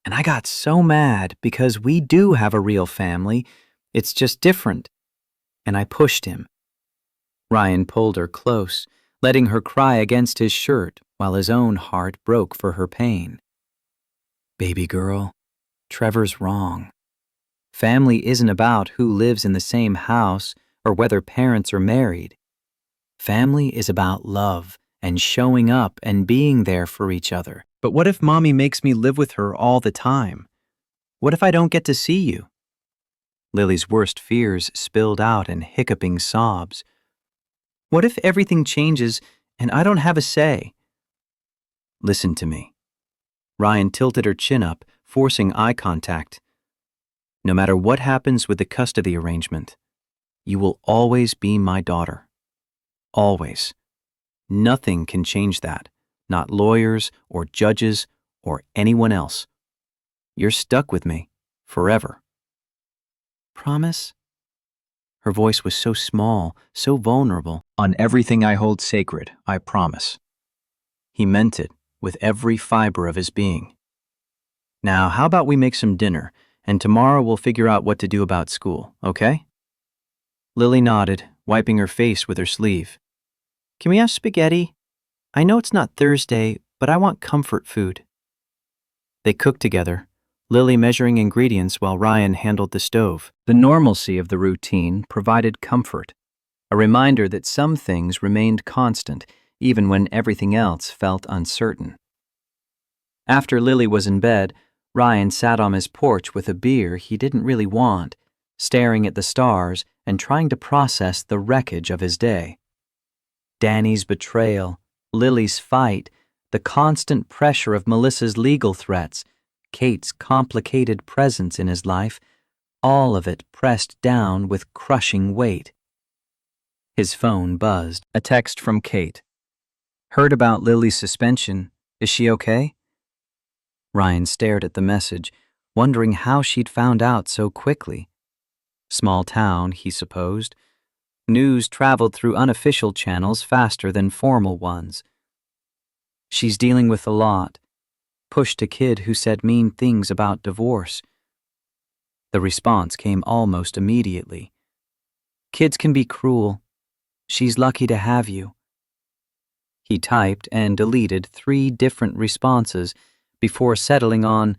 And I got so mad because we do have a real family, it's just different." And I pushed him. Ryan pulled her close, letting her cry against his shirt while his own heart broke for her pain. "Baby girl, Trevor's wrong. Family isn't about who lives in the same house or whether parents are married. Family is about love and showing up and being there for each other." "But what if Mommy makes me live with her all the time? What if I don't get to see you?" Lily's worst fears spilled out in hiccuping sobs. "What if everything changes and I don't have a say?" "Listen to me." Ryan tilted her chin up, forcing eye contact. "No matter what happens with the custody arrangement, you will always be my daughter. Always. Nothing can change that, not lawyers or judges or anyone else. You're stuck with me, forever." "Promise?" Her voice was so small, so vulnerable. "On everything I hold sacred, I promise." He meant it with every fiber of his being. "Now, how about we make some dinner, and tomorrow we'll figure out what to do about school, okay?" Lily nodded, wiping her face with her sleeve. "Can we have spaghetti? I know it's not Thursday, but I want comfort food." They cooked together, Lily measuring ingredients while Ryan handled the stove. The normalcy of the routine provided comfort, a reminder that some things remained constant even when everything else felt uncertain. After Lily was in bed, Ryan sat on his porch with a beer he didn't really want, staring at the stars and trying to process the wreckage of his day. Danny's betrayal, Lily's fight, the constant pressure of Melissa's legal threats, Kate's complicated presence in his life, all of it pressed down with crushing weight. His phone buzzed. A text from Kate. "Heard about Lily's suspension. Is she okay?" Ryan stared at the message, wondering how she'd found out so quickly. Small town, he supposed. News traveled through unofficial channels faster than formal ones. "She's dealing with a lot. Pushed a kid who said mean things about divorce." The response came almost immediately. "Kids can be cruel. She's lucky to have you." He typed and deleted 3 different responses before settling on,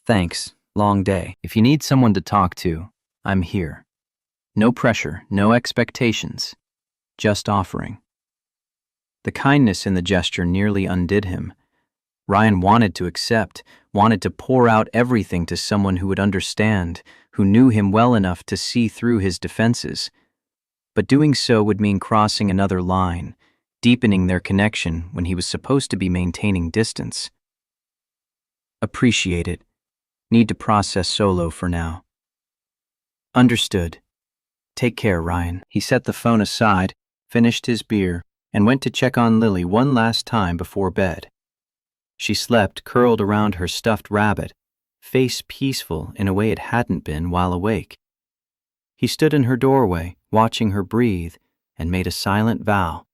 "Thanks, long day. If you need someone to talk to, I'm here. No pressure, no expectations, just offering." The kindness in the gesture nearly undid him. Ryan wanted to accept, wanted to pour out everything to someone who would understand, who knew him well enough to see through his defenses. But doing so would mean crossing another line, deepening their connection when he was supposed to be maintaining distance. "Appreciate it. Need to process solo for now." "Understood." Take care, Ryan. He set the phone aside, finished his beer, and went to check on Lily one last time before bed. She slept curled around her stuffed rabbit, face peaceful in a way it hadn't been while awake. He stood in her doorway, watching her breathe, and made a silent vow.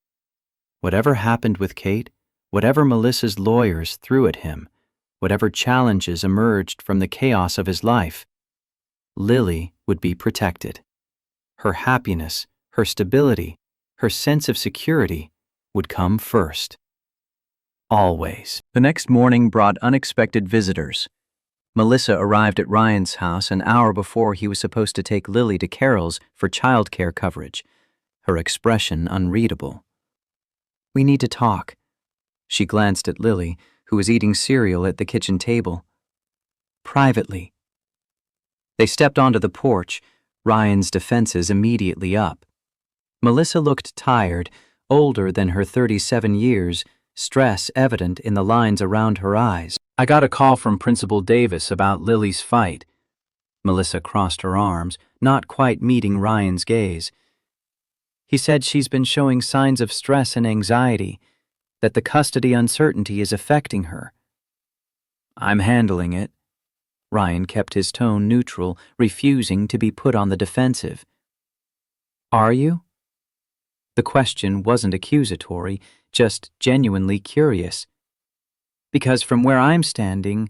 Whatever happened with Kate, whatever Melissa's lawyers threw at him, whatever challenges emerged from the chaos of his life, Lily would be protected. Her happiness, her stability, her sense of security would come first. Always. The next morning brought unexpected visitors. Melissa arrived at Ryan's house an hour before he was supposed to take Lily to Carol's for childcare coverage, her expression unreadable. "We need to talk." She glanced at Lily, who was eating cereal at the kitchen table. "Privately." They stepped onto the porch, Ryan's defenses immediately up. Melissa looked tired, older than her 37 years, stress evident in the lines around her eyes. "I got a call from Principal Davis about Lily's fight." Melissa crossed her arms, not quite meeting Ryan's gaze. "He said she's been showing signs of stress and anxiety, that the custody uncertainty is affecting her." "I'm handling it." Ryan kept his tone neutral, refusing to be put on the defensive. "Are you?" The question wasn't accusatory, just genuinely curious. "Because from where I'm standing,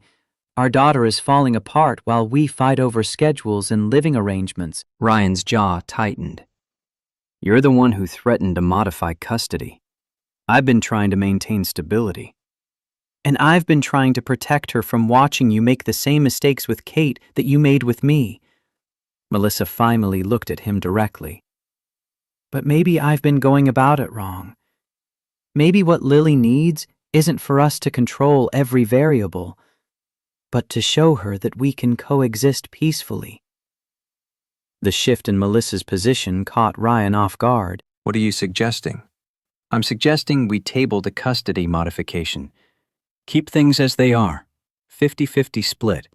our daughter is falling apart while we fight over schedules and living arrangements." Ryan's jaw tightened. "You're the one who threatened to modify custody. I've been trying to maintain stability. And I've been trying to protect her from watching you make the same mistakes with Kate that you made with me." Melissa finally looked at him directly. "But maybe I've been going about it wrong. Maybe what Lily needs isn't for us to control every variable, but to show her that we can coexist peacefully." The shift in Melissa's position caught Ryan off guard. What are you suggesting? "I'm suggesting we table the custody modification. Keep things as they are, 50-50 split."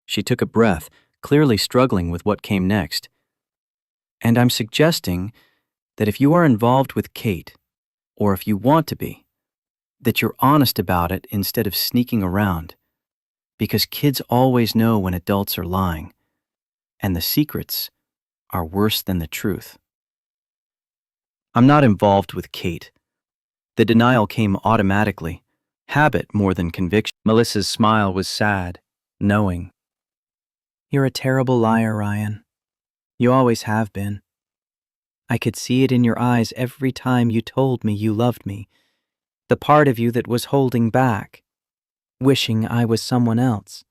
She took a breath, clearly struggling with what came next. "And I'm suggesting that if you are involved with Kate, or if you want to be, that you're honest about it instead of sneaking around. Because kids always know when adults are lying, and the secrets are worse than the truth." "I'm not involved with Kate." The denial came automatically, habit more than conviction. Melissa's smile was sad, knowing. "You're a terrible liar, Ryan. You always have been. I could see it in your eyes every time you told me you loved me, the part of you that was holding back, wishing I was someone else."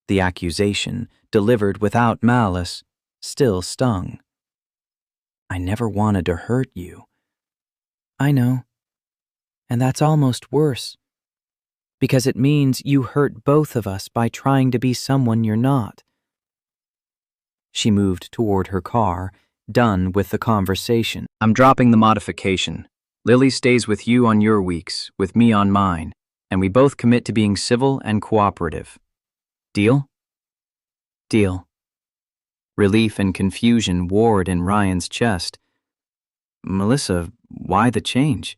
The accusation, delivered without malice, still stung. "I never wanted to hurt you." "I know. And that's almost worse, because it means you hurt both of us by trying to be someone you're not." She moved toward her car, done with the conversation. "I'm dropping the modification. Lily stays with you on your weeks, with me on mine, and we both commit to being civil and cooperative. Deal?" "Deal." Relief and confusion warred in Ryan's chest. "Melissa, why the change?"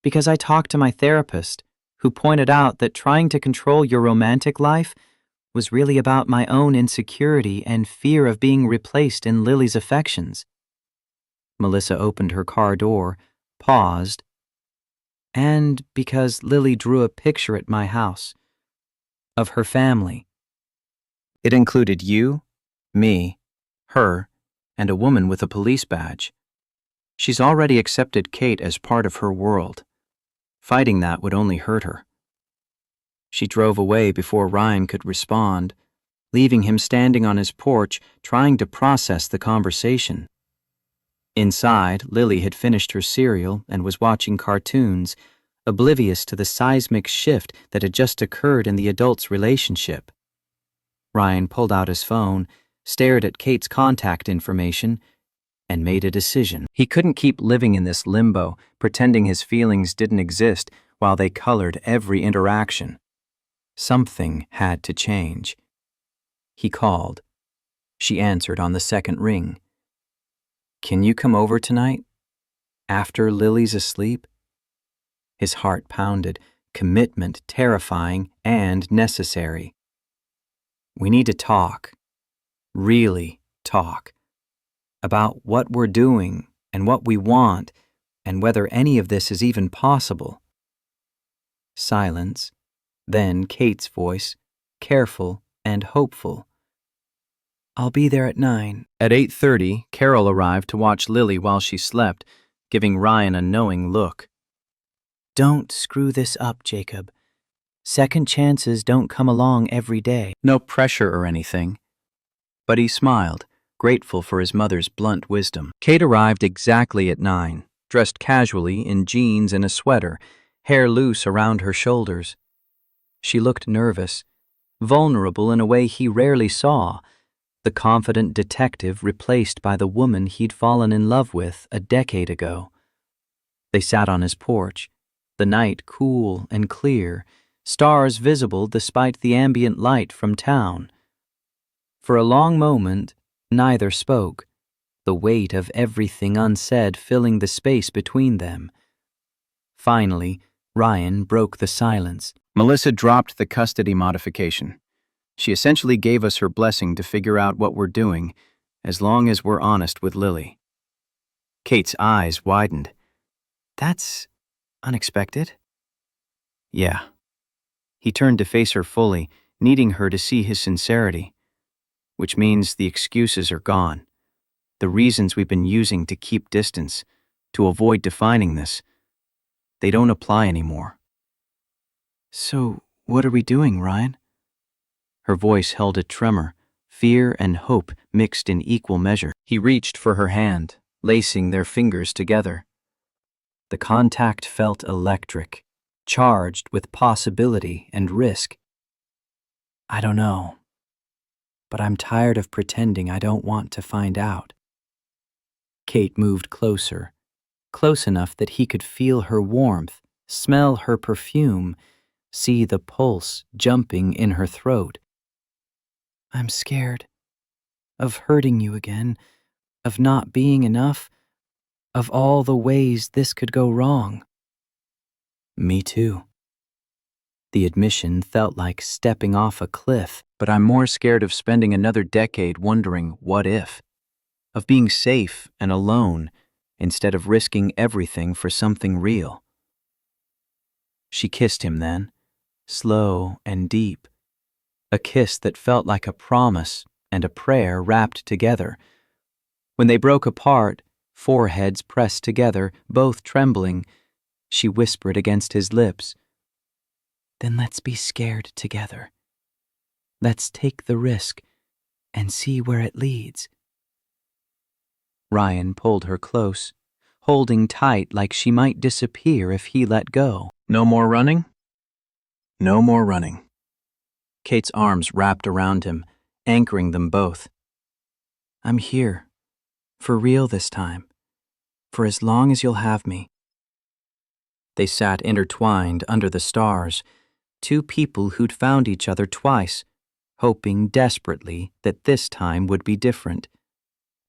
"Because I talked to my therapist, who pointed out that trying to control your romantic life was really about my own insecurity and fear of being replaced in Lily's affections." Melissa opened her car door, paused, "and because Lily drew a picture at my house of her family. It included you, me, her, and a woman with a police badge. She's already accepted Kate as part of her world. Fighting that would only hurt her." She drove away before Ryan could respond, leaving him standing on his porch trying to process the conversation. Inside, Lily had finished her cereal and was watching cartoons, oblivious to the seismic shift that had just occurred in the adults' relationship. Ryan pulled out his phone, stared at Kate's contact information, and made a decision. He couldn't keep living in this limbo, pretending his feelings didn't exist while they colored every interaction. Something had to change. He called. She answered on the second ring. "Can you come over tonight? After Lily's asleep?" His heart pounded, commitment terrifying and necessary. "We need to talk. Really talk. About what we're doing and what we want and whether any of this is even possible." Silence. Then Kate's voice, careful and hopeful. "I'll be there at 9. At 8:30, Carol arrived to watch Lily while she slept, giving Ryan a knowing look. "Don't screw this up, Jacob. Second chances don't come along every day." No pressure or anything. But he smiled, grateful for his mother's blunt wisdom. Kate arrived exactly at 9, dressed casually in jeans and a sweater, hair loose around her shoulders. She looked nervous, vulnerable in a way he rarely saw, the confident detective replaced by the woman he'd fallen in love with a decade ago. They sat on his porch, the night cool and clear, stars visible despite the ambient light from town. For a long moment, neither spoke, the weight of everything unsaid filling the space between them. Finally, Ryan broke the silence. Melissa dropped the custody modification. She essentially gave us her blessing to figure out what we're doing, as long as we're honest with Lily. Kate's eyes widened. That's unexpected. Yeah. He turned to face her fully, needing her to see his sincerity. Which means the excuses are gone. The reasons we've been using to keep distance, to avoid defining this, they don't apply anymore. "So, what are we doing, Ryan?" Her voice held a tremor, fear and hope mixed in equal measure. He reached for her hand, lacing their fingers together. The contact felt electric, charged with possibility and risk. "I don't know, but I'm tired of pretending I don't want to find out." Kate moved closer, close enough that he could feel her warmth, smell her perfume, see the pulse jumping in her throat. "I'm scared of hurting you again, of not being enough, of all the ways this could go wrong." "Me too." The admission felt like stepping off a cliff. But I'm more scared of spending another decade wondering what if, of being safe and alone instead of risking everything for something real. She kissed him then, slow and deep, a kiss that felt like a promise and a prayer wrapped together. When they broke apart, foreheads pressed together, both trembling, she whispered against his lips, "Then let's be scared together. Let's take the risk and see where it leads." Ryan pulled her close, holding tight like she might disappear if he let go. "No more running? No more running." Kate's arms wrapped around him, anchoring them both. "I'm here, for real this time, for as long as you'll have me." They sat intertwined under the stars, two people who'd found each other twice, hoping desperately that this time would be different,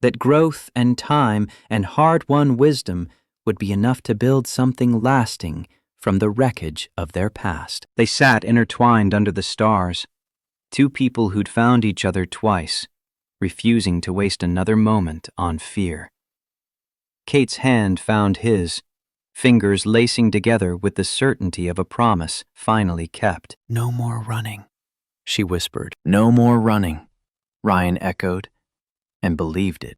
that growth and time and hard-won wisdom would be enough to build something lasting from the wreckage of their past. They sat intertwined under the stars, two people who'd found each other twice, refusing to waste another moment on fear. Kate's hand found his, fingers lacing together with the certainty of a promise finally kept. "No more running," she whispered. "No more running," Ryan echoed, and believed it.